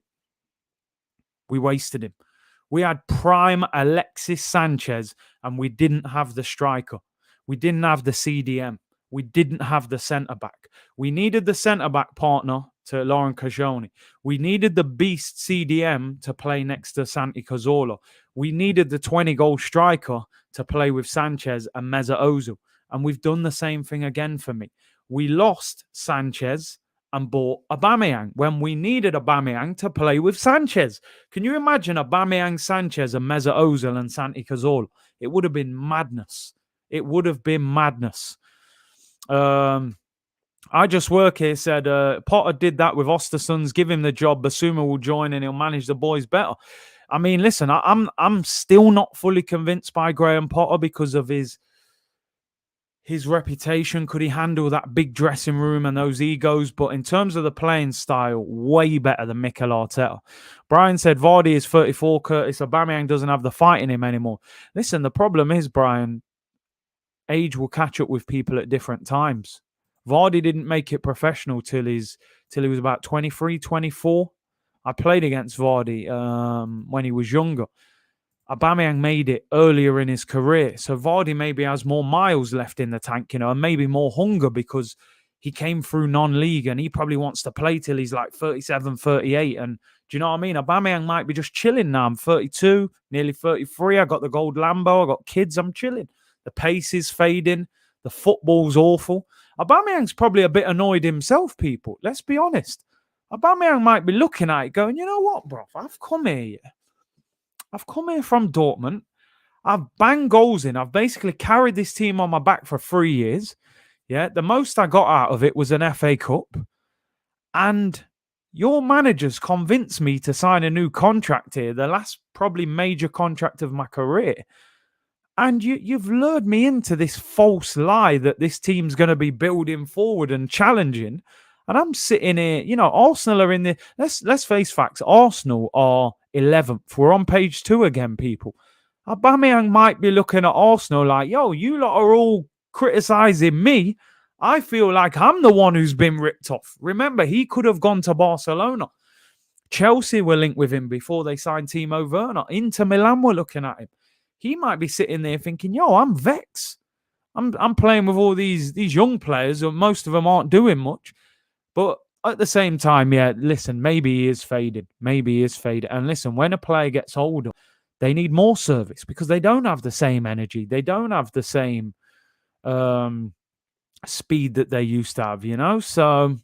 We had prime Alexis Sanchez and we didn't have the striker. We didn't have the CDM. We didn't have the centre-back. We needed the centre-back partner to Laurent Koscielny. We needed the beast CDM to play next to Santi Cazorla. We needed the 20-goal striker to play with Sanchez and Mesut Ozil. And we've done the same thing again for me. We lost Sanchez and bought Aubameyang when we needed Aubameyang to play with Sanchez. Can you imagine Aubameyang, Sanchez and Mesut Ozil and Santi Cazorla? It would have been madness. It would have been madness. I Just Work Here said Potter did that with Ostersons. Give him the job. Basuma will join and he'll manage the boys better. I mean, listen, I'm still not fully convinced by Graham Potter because of his reputation. Could he handle that big dressing room and those egos? But in terms of the playing style, way better than Mikel Arteta. Brian said Vardy is 34. Curtis Aubameyang doesn't have the fight in him anymore. Listen, the problem is, Brian, age will catch up with people at different times. Vardy didn't make it professional till he was about 23, 24. I played against Vardy when he was younger. Aubameyang made it earlier in his career. So Vardy maybe has more miles left in the tank, and maybe more hunger because he came through non-league and he probably wants to play till he's like 37, 38. And do you know what I mean? Aubameyang might be just chilling now. I'm 32, nearly 33. I got the gold Lambo. I got kids. I'm chilling. The pace is fading. The football's awful. Aubameyang's probably a bit annoyed himself, people. Let's be honest. Aubameyang might be looking at it going, you know what, bro? I've come here from Dortmund. I've banged goals in. I've basically carried this team on my back for 3 years. Yeah, the most I got out of it was an FA Cup. And your managers convinced me to sign a new contract here, the last probably major contract of my career. And you've lured me into this false lie that this team's going to be building forward and challenging. And I'm sitting here, Arsenal are in the... Let's face facts. Arsenal are 11th. We're on page 2 again, people. Aubameyang might be looking at Arsenal like, yo, you lot are all criticising me. I feel like I'm the one who's been ripped off. Remember, he could have gone to Barcelona. Chelsea were linked with him before they signed Timo Werner. Inter Milan were looking at him. He might be sitting there thinking, yo, I'm vexed. I'm playing with all these young players, and most of them aren't doing much. But at the same time, yeah, listen, maybe he is faded. And listen, when a player gets older, they need more service because they don't have the same energy. They don't have the same speed that they used to have, So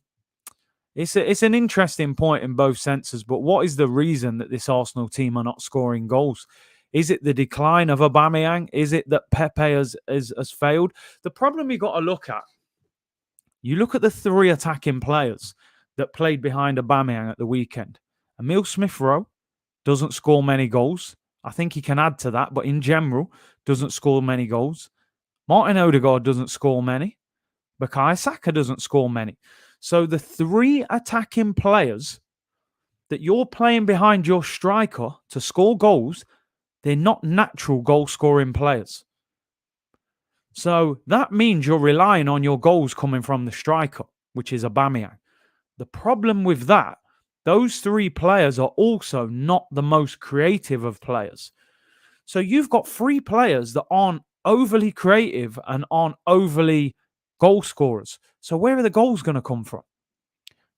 it's an interesting point in both senses. But what is the reason that this Arsenal team are not scoring goals? Is it the decline of Aubameyang? Is it that Pepe has failed? The problem you got to look at, you look at the 3 attacking players that played behind Aubameyang at the weekend. Emile Smith-Rowe doesn't score many goals. I think he can add to that, but in general, doesn't score many goals. Martin Odegaard doesn't score many. Bukayo Saka doesn't score many. So the 3 attacking players that you're playing behind your striker to score goals, they're not natural goal-scoring players. So that means you're relying on your goals coming from the striker, which is Aubameyang. The problem with that, those 3 players are also not the most creative of players. So you've got 3 players that aren't overly creative and aren't overly goal scorers. So where are the goals going to come from?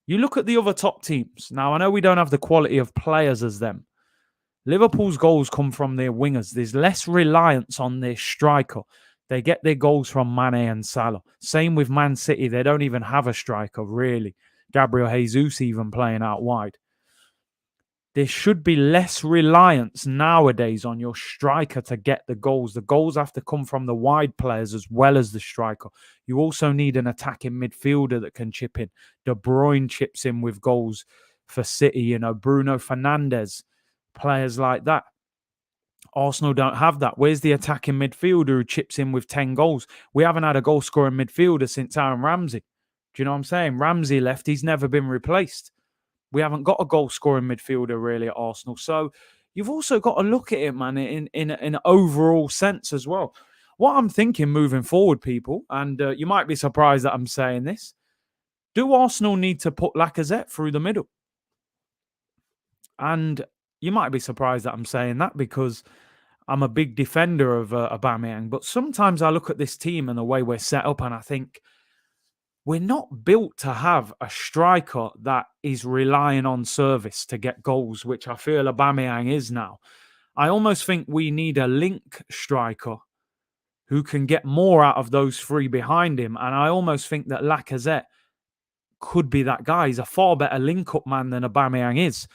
You look at the other top teams. Now, I know we don't have the quality of players as them. Liverpool's goals come from their wingers. There's less reliance on their striker. They get their goals from Mane and Salah. Same with Man City. They don't even have a striker, really. Gabriel Jesus even playing out wide. There should be less reliance nowadays on your striker to get the goals. The goals have to come from the wide players as well as the striker. You also need an attacking midfielder that can chip in. De Bruyne chips in with goals for City. Bruno Fernandes. Players like that. Arsenal don't have that. Where's the attacking midfielder who chips in with 10 goals? We haven't had a goal-scoring midfielder since Aaron Ramsey. Do you know what I'm saying? Ramsey left. He's never been replaced. We haven't got a goal-scoring midfielder really at Arsenal. So you've also got to look at it, man, in an overall sense as well. What I'm thinking moving forward, people, and you might be surprised that I'm saying this, do Arsenal need to put Lacazette through the middle? And you might be surprised that I'm saying that because I'm a big defender of Aubameyang. But sometimes I look at this team and the way we're set up and I think we're not built to have a striker that is relying on service to get goals, which I feel Aubameyang is now. I almost think we need a link striker who can get more out of those three behind him. And I almost think that Lacazette could be that guy. He's a far better link-up man than Aubameyang is.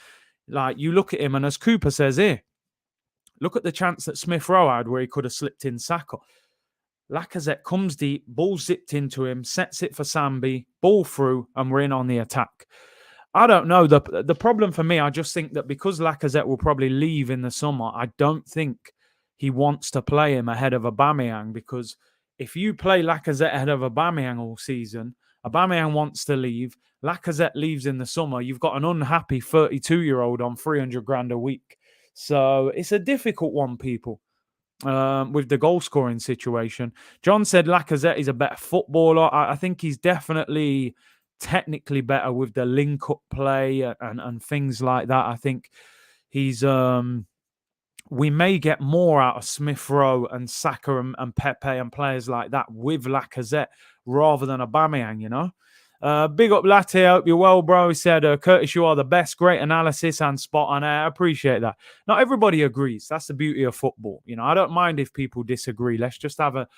Like, you look at him, and as Cooper says here, look at the chance that Smith Rowe had where he could have slipped in Saka. Lacazette comes deep, ball zipped into him, sets it for Sambi, ball through, and we're in on the attack. I don't know. The problem for me, I just think that because Lacazette will probably leave in the summer, I don't think he wants to play him ahead of Aubameyang, because if you play Lacazette ahead of Aubameyang all season, Aubameyang wants to leave, Lacazette leaves in the summer, you've got an unhappy 32-year-old on 300 grand a week. So it's a difficult one, people, with the goal scoring situation. John said Lacazette is a better footballer. I think he's definitely technically better with the link-up play and things like that. I think he's... we may get more out of Smith Rowe and Saka and Pepe and players like that with Lacazette rather than Aubameyang, you know? Big up Latte, hope you're well, bro. He said, Curtis, you are the best. Great analysis and spot on. I appreciate that. Not everybody agrees. That's the beauty of football. You know, I don't mind if people disagree. Let's just have a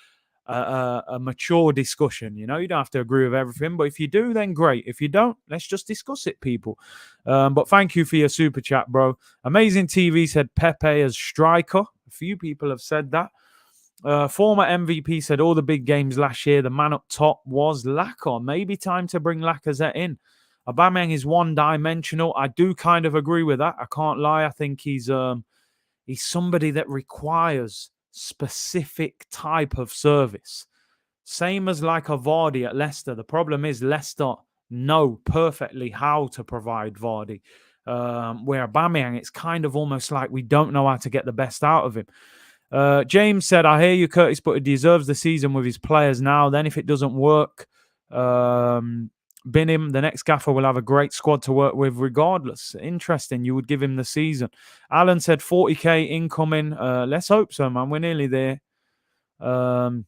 mature discussion. You know, you don't have to agree with everything, but if you do, then great. If you don't, let's just discuss it, people. But thank you for your super chat, bro. Amazing TV said Pepe as striker. A few people have said that. Former MVP said all the big games last year, the man up top was Lacazette. Maybe time to bring Lacazette in. Aubameyang is one-dimensional. I do kind of agree with that. I can't lie. I think he's somebody that requires specific type of service. Same as like a Vardy at Leicester. The problem is Leicester know perfectly how to provide Vardy. Where Aubameyang, it's kind of almost like we don't know how to get the best out of him. James said, I hear you, Curtis, but he deserves the season with his players now. Then if it doesn't work, bin him. The next gaffer will have a great squad to work with regardless. Interesting. You would give him the season. Alan said 40k incoming. Let's hope so, man. We're nearly there. Lemoy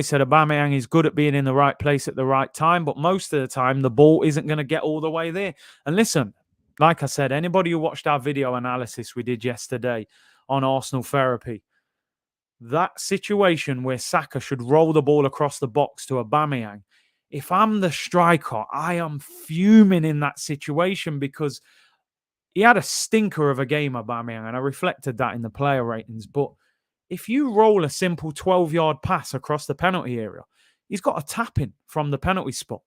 said Aubameyang is good at being in the right place at the right time, but most of the time the ball isn't going to get all the way there. And listen, like I said, anybody who watched our video analysis we did yesterday on Arsenal therapy, that situation where Saka should roll the ball across the box to Aubameyang, if I'm the striker, I am fuming in that situation because he had a stinker of a game, Aubameyang, and I reflected that in the player ratings. But if you roll a simple 12-yard pass across the penalty area, he's got a tap-in from the penalty spot.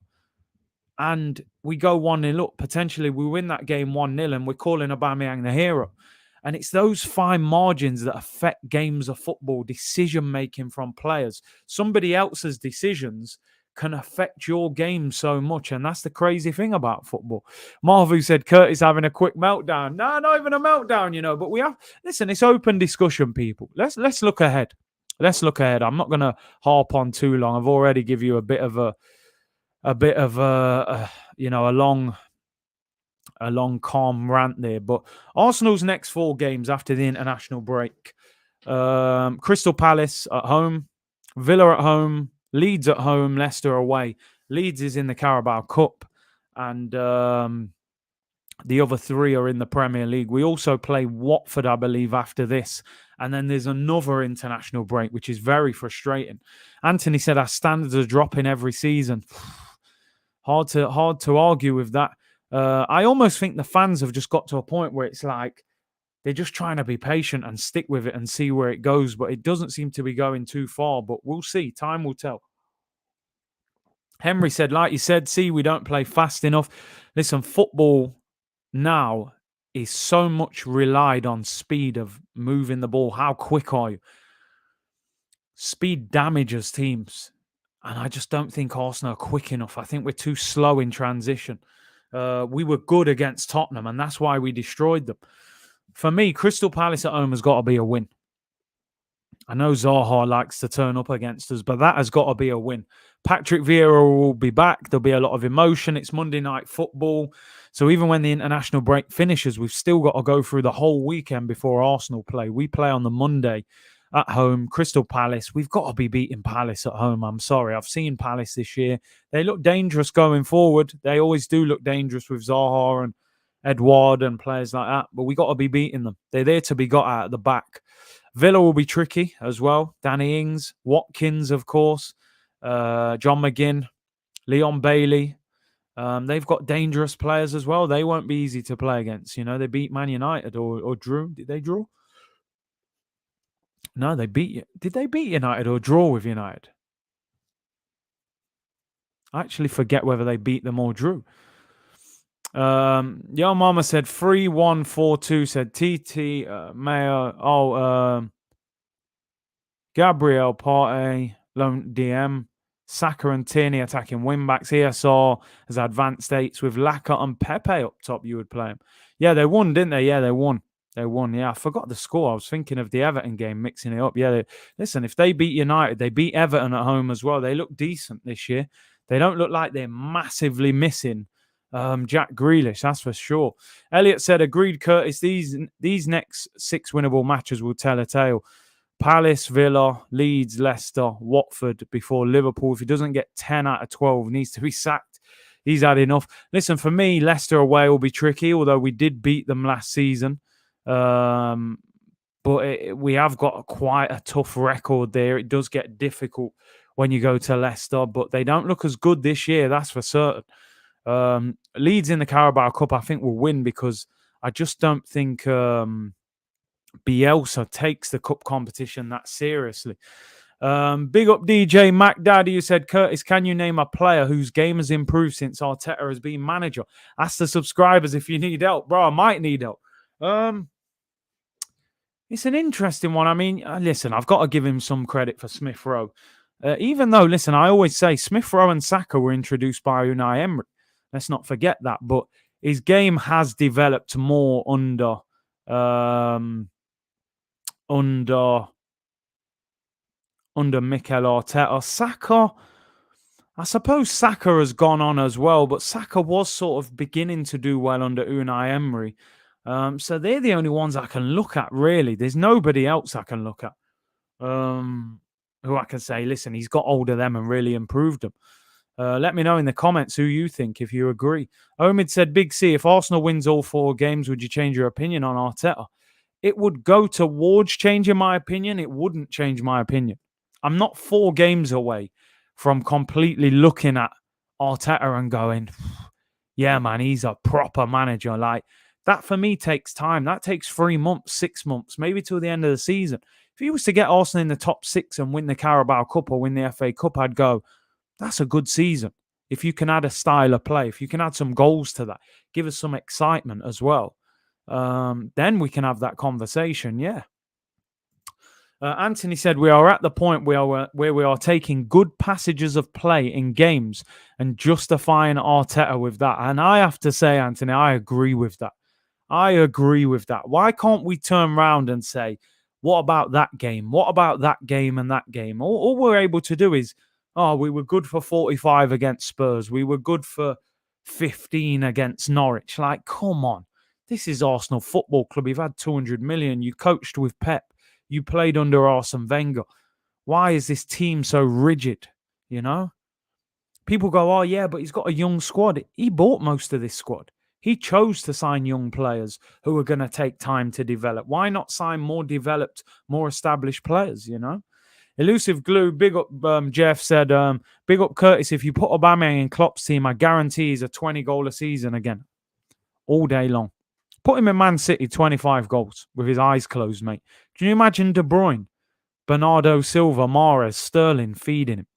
And we go 1-0 up. Potentially we win that game 1-0 and we're calling Aubameyang the hero. And it's those fine margins that affect games of football, decision-making from players. Somebody else's decisions can affect your game so much. And that's the crazy thing about football. Marvu said, Curtis having a quick meltdown. No, not even a meltdown, you know. But we have, listen, it's open discussion, people. Let's look ahead. Let's look ahead. I'm not going to harp on too long. I've already given you a bit of a long calm rant there. But Arsenal's next 4 games after the international break: Crystal Palace at home, Villa at home, Leeds at home, Leicester away. Leeds is in the Carabao Cup, and the other 3 are in the Premier League. We also play Watford, I believe, after this. And then there's another international break, which is very frustrating. Anthony said our standards are dropping every season. Hard to argue with that. I almost think the fans have just got to a point where it's like they're just trying to be patient and stick with it and see where it goes. But it doesn't seem to be going too far. But we'll see. Time will tell. Henry said, like you said, see, we don't play fast enough. Listen, football now is so much relied on speed of moving the ball. How quick are you? Speed damages teams. And I just don't think Arsenal are quick enough. I think we're too slow in transition. We were good against Tottenham, and that's why we destroyed them. For me, Crystal Palace at home has got to be a win. I know Zaha likes to turn up against us, but that has got to be a win. Patrick Vieira will be back. There'll be a lot of emotion. It's Monday night football. So even when the international break finishes, we've still got to go through the whole weekend before Arsenal play. We play on the Monday at home, Crystal Palace. We've got to be beating Palace at home. I'm sorry. I've seen Palace this year. They look dangerous going forward. They always do look dangerous with Zaha and Edouard and players like that. But we got to be beating them. They're there to be got out at the back. Villa will be tricky as well. Danny Ings, Watkins, of course, John McGinn, Leon Bailey. They've got dangerous players as well. They won't be easy to play against. You know, they beat Man United or drew. Did they draw? No, they beat you. Did they beat United or draw with United? I actually forget whether they beat them or drew. Yo Mama said 3142 said TT Mayo. Gabriel Partey, Lone DM, Saka and Tierney attacking wing-backs. ESR has advanced eights with Lacazette and Pepe up top. You would play them. Yeah, they won, didn't they? Yeah, they won. They won. Yeah, I forgot the score. I was thinking of the Everton game, mixing it up. Yeah, listen, if they beat United, they beat Everton at home as well. They look decent this year. They don't look like they're massively missing Jack Grealish, that's for sure. Elliot said, agreed, Curtis. These next 6 winnable matches will tell a tale. Palace, Villa, Leeds, Leicester, Watford before Liverpool. If he doesn't get 10 out of 12, needs to be sacked. He's had enough. Listen, for me, Leicester away will be tricky, although we did beat them last season. But we have got quite a tough record there. It does get difficult when you go to Leicester, but they don't look as good this year, that's for certain. Leeds in the Carabao Cup, I think, will win because I just don't think Bielsa takes the cup competition that seriously. Big up DJ Mac Daddy, who said, Curtis, can you name a player whose game has improved since Arteta has been manager? Ask the subscribers if you need help. Bro, I might need help. It's an interesting one. I mean, listen, I've got to give him some credit for Smith Rowe. Even though, listen, I always say Smith Rowe and Saka were introduced by Unai Emery. Let's not forget that. But his game has developed more under Mikel Arteta. Saka, I suppose Saka has gone on as well, but Saka was sort of beginning to do well under Unai Emery. So they're the only ones I can look at, really. There's nobody else I can look at who I can say, listen, he's got hold of them and really improved them. Let me know in the comments who you think, if you agree. Omid said, Big C, if Arsenal wins all 4 games, would you change your opinion on Arteta? It would go towards changing my opinion. It wouldn't change my opinion. I'm not 4 games away from completely looking at Arteta and going, yeah, man, he's a proper manager. Like, that for me takes time. That takes 3 months, 6 months, maybe till the end of the season. If he was to get Arsenal in the top 6 and win the Carabao Cup or win the FA Cup, I'd go, that's a good season. If you can add a style of play, if you can add some goals to that, give us some excitement as well, then we can have that conversation, yeah. Anthony said, we are at the point where we are taking good passages of play in games and justifying Arteta with that. And I have to say, Anthony, I agree with that. Why can't we turn around and say, what about that game? What about that game and that game? All we're able to do is, we were good for 45 against Spurs. We were good for 15 against Norwich. Like, come on. This is Arsenal Football Club. You've had 200 million. You coached with Pep. You played under Arsene Wenger. Why is this team so rigid? You know? People go, oh, yeah, but he's got a young squad. He bought most of this squad. He chose to sign young players who are going to take time to develop. Why not sign more developed, more established players, you know? Elusive Glue, big up, Jeff said, big up Curtis, if you put Aubameyang in Klopp's team, I guarantee he's a 20-goal a season again. All day long. Put him in Man City, 25 goals with his eyes closed, mate. Can you imagine De Bruyne, Bernardo Silva, Mahrez, Sterling feeding him?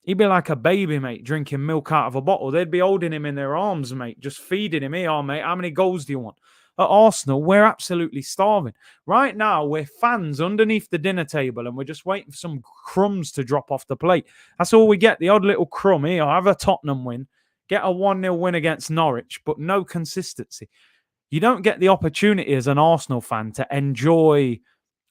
He'd be like a baby, mate, drinking milk out of a bottle. They'd be holding him in their arms, mate, just feeding him. Here, mate, how many goals do you want? At Arsenal, we're absolutely starving. Right now, we're fans underneath the dinner table and we're just waiting for some crumbs to drop off the plate. That's all we get, the odd little crumb. Here, have a Tottenham win, get a 1-0 win against Norwich, but no consistency. You don't get the opportunity as an Arsenal fan to enjoy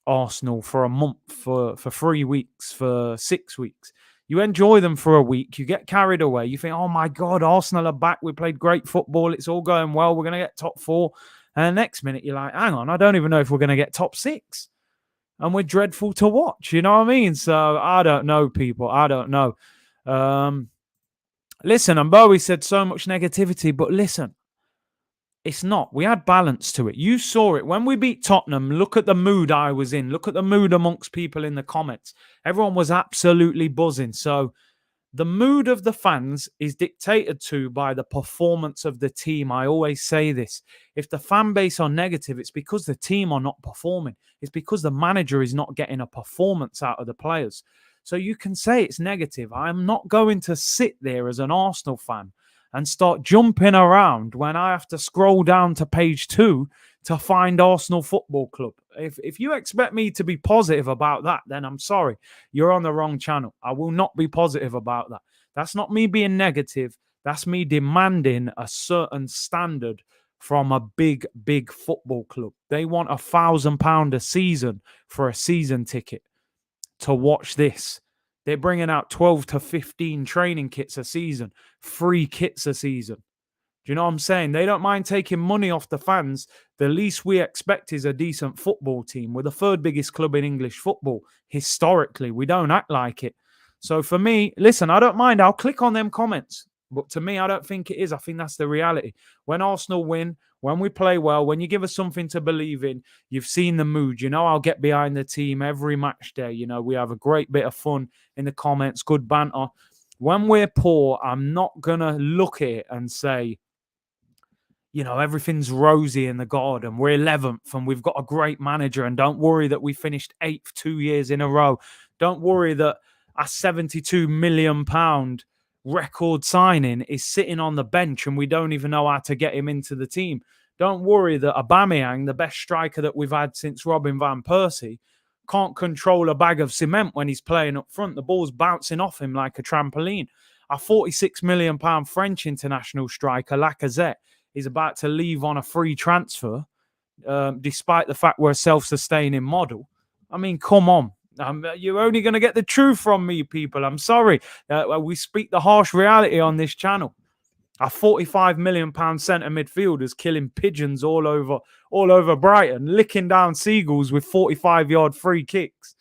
Arsenal for a month, for 3 weeks, for 6 weeks. You enjoy them for a week. You get carried away. You think, oh my God, Arsenal are back. We played great football. It's all going well. We're going to get top 4. And the next minute, you're like, hang on, I don't even know if we're going to get top 6. And we're dreadful to watch. You know what I mean? So I don't know, people. I don't know. Listen, and Bowie said so much negativity, but listen, it's not. We had balance to it. You saw it. When we beat Tottenham, look at the mood I was in. Look at the mood amongst people in the comments. Everyone was absolutely buzzing. So the mood of the fans is dictated to by the performance of the team. I always say this. If the fan base are negative, it's because the team are not performing. It's because the manager is not getting a performance out of the players. So you can say it's negative. I'm not going to sit there as an Arsenal fan and start jumping around when I have to scroll down to page 2 to find Arsenal Football Club. If you expect me to be positive about that, then I'm sorry. You're on the wrong channel. I will not be positive about that. That's not me being negative. That's me demanding a certain standard from a big, big football club. They want £1,000 a season for a season ticket to watch this. They're bringing out 12 to 15 training kits a season, 3 kits a season. Do you know what I'm saying? They don't mind taking money off the fans. The least we expect is a decent football team. We're the 3rd biggest club in English football. Historically, we don't act like it. So for me, listen, I don't mind. I'll click on them comments. But to me, I don't think it is. I think that's the reality. When Arsenal win, when we play well, when you give us something to believe in, you've seen the mood. You know, I'll get behind the team every match day. You know, we have a great bit of fun in the comments, good banter. When we're poor, I'm not going to look at it and say, you know, everything's rosy in the garden. We're 11th and we've got a great manager. And don't worry that we finished 8th 2 years in a row. Don't worry that a £72 million record signing is sitting on the bench and we don't even know how to get him into the team. Don't worry that Aubameyang, the best striker that we've had since Robin van Persie, can't control a bag of cement when he's playing up front. The ball's bouncing off him like a trampoline. A £46 million French international striker, Lacazette, is about to leave on a free transfer, despite the fact we're a self-sustaining model. I mean, come on. You're only going to get the truth from me, people. I'm sorry. We speak the harsh reality on this channel. A £45 million centre midfielder's killing pigeons all over Brighton, licking down seagulls with 45-yard free kicks.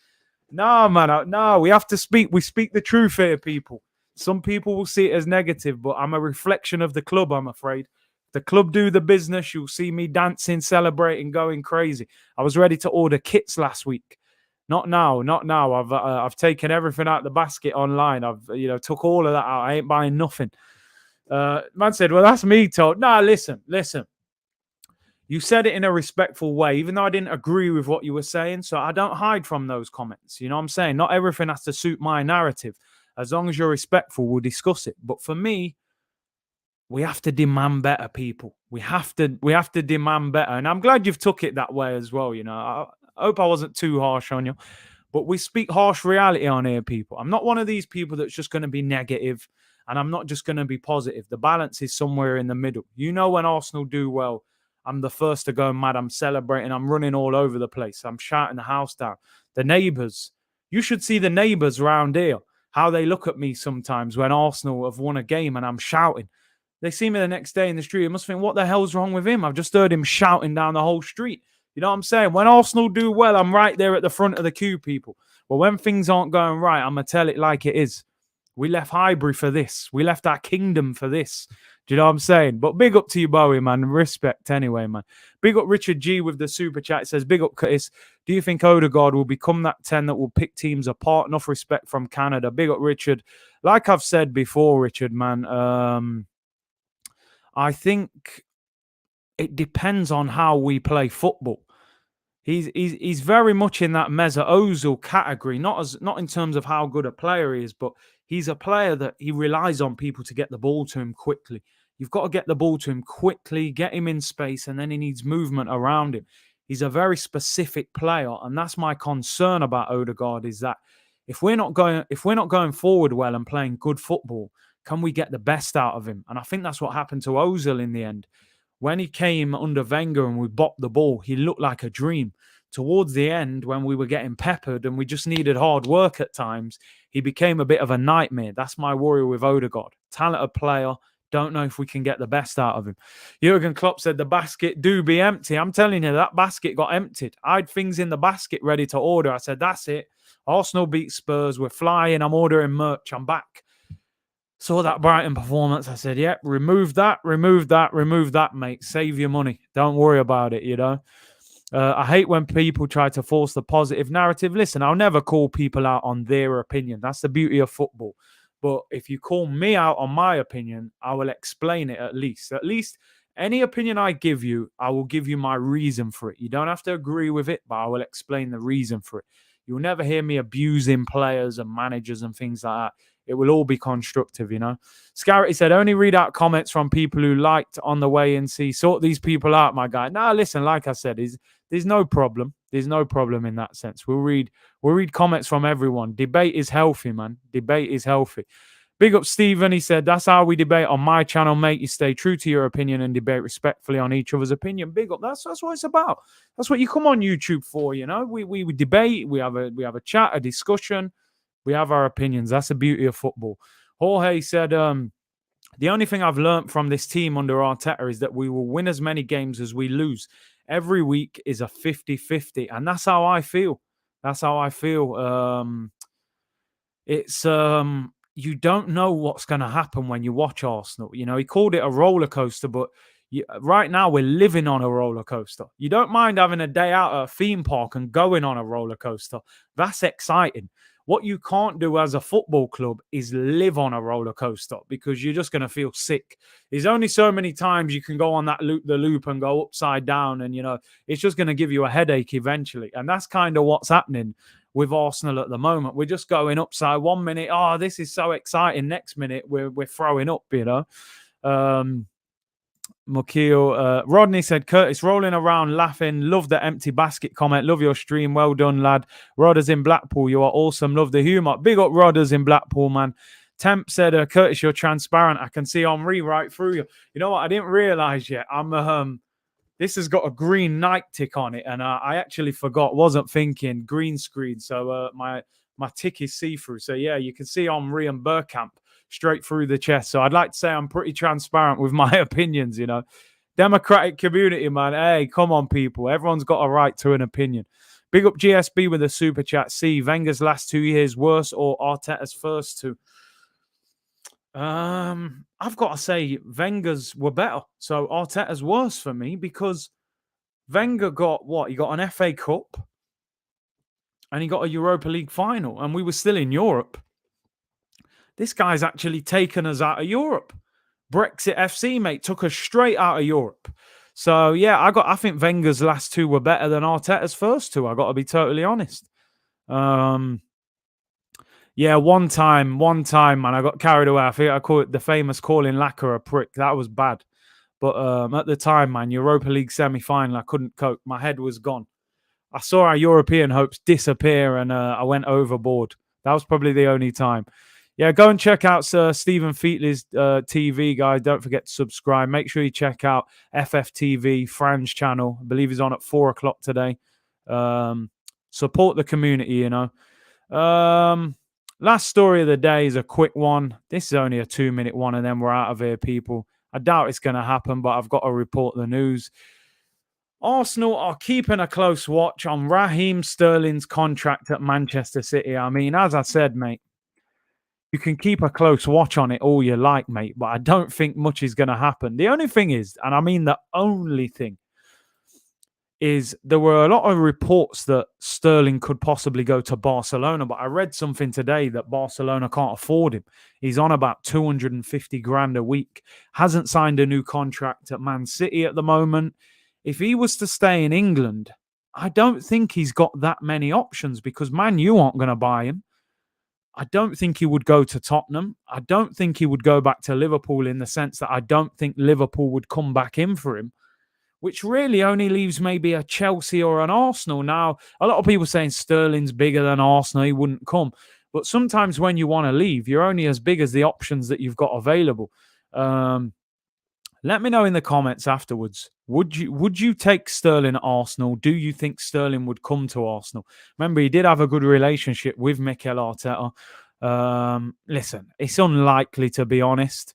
No, man. No, we have to speak. We speak the truth here, people. Some people will see it as negative, but I'm a reflection of the club, I'm afraid. The club do the business. You'll see me dancing, celebrating, going crazy. I was ready to order kits last week. Not now. I've taken everything out of the basket online. I've took all of that out. I ain't buying nothing. Man said, well, that's me, Todd. Nah, listen. You said it in a respectful way, even though I didn't agree with what you were saying. So I don't hide from those comments. You know what I'm saying? Not everything has to suit my narrative. As long as you're respectful, we'll discuss it. But for me, we have to demand better, people. We have to demand better. And I'm glad you've took it that way as well. You know, I hope I wasn't too harsh on you. But we speak harsh reality on here, people. I'm not one of these people that's just going to be negative, and I'm not just going to be positive. The balance is somewhere in the middle. You know, when Arsenal do well, I'm the first to go mad. I'm celebrating. I'm running all over the place. I'm shouting the house down. The neighbours. You should see the neighbours around here, how they look at me sometimes when Arsenal have won a game and I'm shouting. They see me the next day in the street. I must think, what the hell's wrong with him? I've just heard him shouting down the whole street. You know what I'm saying? When Arsenal do well, I'm right there at the front of the queue, people. But when things aren't going right, I'm going to tell it like it is. We left Highbury for this. We left our kingdom for this. Do you know what I'm saying? But big up to you, Bowie, man. Respect anyway, man. Big up Richard G with the super chat. It says, big up Curtis. Do you think Odegaard will become that 10 that will pick teams apart? Enough respect from Canada. Big up Richard. Like I've said before, Richard, man, I think it depends on how we play football. He's very much in that Mesut Ozil category, not in terms of how good a player he is, but he's a player that he relies on people to get the ball to him quickly. You've got to get the ball to him quickly, get him in space, and then he needs movement around him. He's a very specific player, and that's my concern about Odegaard, is that if we're not going forward well and playing good football, can we get the best out of him? And I think that's what happened to Ozil in the end. When he came under Wenger and we bopped the ball, he looked like a dream. Towards the end, when we were getting peppered and we just needed hard work at times, he became a bit of a nightmare. That's my worry with Odegaard. Talented player. Don't know if we can get the best out of him. Jurgen Klopp said the basket do be empty. I'm telling you, that basket got emptied. I had things in the basket ready to order. I said, that's it. Arsenal beat Spurs. We're flying. I'm ordering merch. I'm back. Saw that Brighton performance. I said, yeah, remove that, mate. Save your money. Don't worry about it, you know. I hate when people try to force the positive narrative. Listen, I'll never call people out on their opinion. That's the beauty of football. But if you call me out on my opinion, I will explain it at least. At least any opinion I give you, I will give you my reason for it. You don't have to agree with it, but I will explain the reason for it. You'll never hear me abusing players and managers and things like that. It will all be constructive, you know. Scarrett said, only read out comments from people who liked on the way and see. Sort these people out, my guy. Now, listen, like I said, there's no problem. There's no problem in that sense. We'll read comments from everyone. Debate is healthy, man. Debate is healthy. Big up Stephen. He said, that's how we debate on my channel, mate. You stay true to your opinion and debate respectfully on each other's opinion. Big up. That's what it's about. That's what you come on YouTube for, you know. We debate. We have a chat, a discussion. We have our opinions. That's the beauty of football. Jorge said, the only thing I've learned from this team under Arteta is that we will win as many games as we lose. Every week is a 50-50. And that's how I feel. That's how I feel. It's you don't know what's going to happen when you watch Arsenal. You know, he called it a roller coaster, but right now we're living on a roller coaster. You don't mind having a day out at a theme park and going on a roller coaster. That's exciting. What you can't do as a football club is live on a roller coaster because you're just going to feel sick. There's only so many times you can go on that loop and go upside down. And, you know, it's just going to give you a headache eventually. And that's kind of what's happening with Arsenal at the moment. We're just going upside 1 minute. Oh, this is so exciting. Next minute, we're throwing up, you know. Mikel, Rodney said, Curtis rolling around laughing. Love the empty basket comment. Love your stream. Well done, lad. Rodders in Blackpool, you are awesome. Love the humour. Big up Rodders in Blackpool, man. Temp said, Curtis, you're transparent. I can see Henri right through you. You know what? I didn't realise yet. This has got a green Nike tick on it, and I actually forgot. Wasn't thinking green screen, so my tick is see-through. So yeah, you can see Henri and Bergkamp straight through the chest. So I'd like to say I'm pretty transparent with my opinions, you know. Democratic community, man. Hey, come on, people. Everyone's got a right to an opinion. Big up GSB with a super chat. See, Wenger's last 2 years worse or Arteta's first 2? I've got to say Wenger's were better. So Arteta's worse for me because Wenger got what? He got an FA Cup and he got a Europa League final and we were still in Europe. This guy's actually taken us out of Europe. Brexit FC, mate, took us straight out of Europe. So, yeah, I think Wenger's last 2 were better than Arteta's first 2. I got to be totally honest. Yeah, one time, man, I got carried away. I think I call it the famous calling Lacazette a prick. That was bad. But at the time, man, Europa League semi-final, I couldn't cope. My head was gone. I saw our European hopes disappear and I went overboard. That was probably the only time. Yeah, go and check out Stephen Featley's TV, guys. Don't forget to subscribe. Make sure you check out FFTV, Fran's channel. I believe he's on at 4 o'clock today. Support the community, you know. Last story of the day is a quick one. This is only a 2-minute one, and then we're out of here, people. I doubt it's going to happen, but I've got to report the news. Arsenal are keeping a close watch on Raheem Sterling's contract at Manchester City. I mean, as I said, mate, you can keep a close watch on it all you like, mate, but I don't think much is going to happen. The only thing is, and I mean the only thing, is there were a lot of reports that Sterling could possibly go to Barcelona, but I read something today that Barcelona can't afford him. He's on about 250 grand a week, hasn't signed a new contract at Man City at the moment. If he was to stay in England, I don't think he's got that many options because Man U aren't going to buy him. I don't think he would go to Tottenham. I don't think he would go back to Liverpool in the sense that I don't think Liverpool would come back in for him, which really only leaves maybe a Chelsea or an Arsenal. Now, a lot of people saying Sterling's bigger than Arsenal, he wouldn't come. But sometimes when you want to leave, you're only as big as the options that you've got available. Let me know in the comments afterwards. Would you take Sterling at Arsenal? Do you think Sterling would come to Arsenal? Remember, he did have a good relationship with Mikel Arteta. Listen, it's unlikely, to be honest.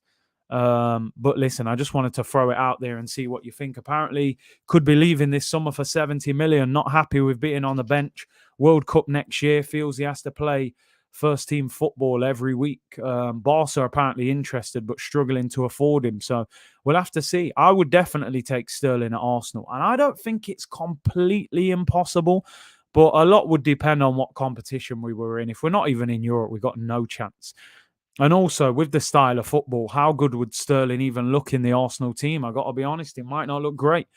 But listen, I just wanted to throw it out there and see what you think. Apparently, could be leaving this summer for 70 million. Not happy with being on the bench. World Cup next year. Feels he has to play first team football every week. Barca are apparently interested, but struggling to afford him. So we'll have to see. I would definitely take Sterling at Arsenal. And I don't think it's completely impossible, but a lot would depend on what competition we were in. If we're not even in Europe, we've got no chance. And also, with the style of football, how good would Sterling even look in the Arsenal team? I got to be honest, it might not look great.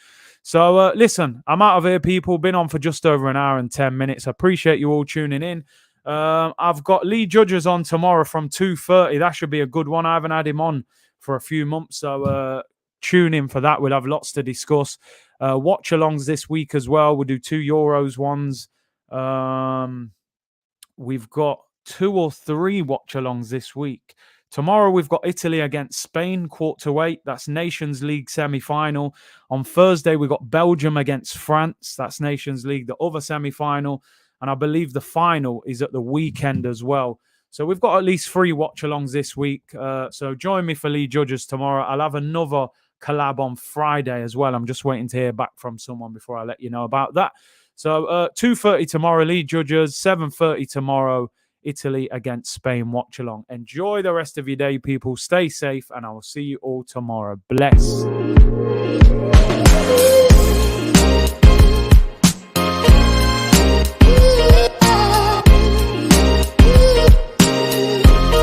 So, listen, I'm out of here, people. Been on for just over an hour and 10 minutes. I appreciate you all tuning in. I've got Lee Judges on tomorrow from 2:30. That should be a good one. I haven't had him on for a few months, so tune in for that. We'll have lots to discuss. Watch-alongs this week as well. We'll do 2 Euros ones. We've got 2 or 3 watch-alongs this week. Tomorrow, we've got Italy against Spain, 7:45. That's Nations League semi-final. On Thursday, we've got Belgium against France. That's Nations League, the other semi-final. And I believe the final is at the weekend as well. So we've got at least 3 watch-alongs this week. So join me for Lee Judges tomorrow. I'll have another collab on Friday as well. I'm just waiting to hear back from someone before I let you know about that. So 2:30 tomorrow, Lee Judges. 7:30 tomorrow, Italy against Spain watch-along. Enjoy the rest of your day, people. Stay safe, and I will see you all tomorrow. Bless.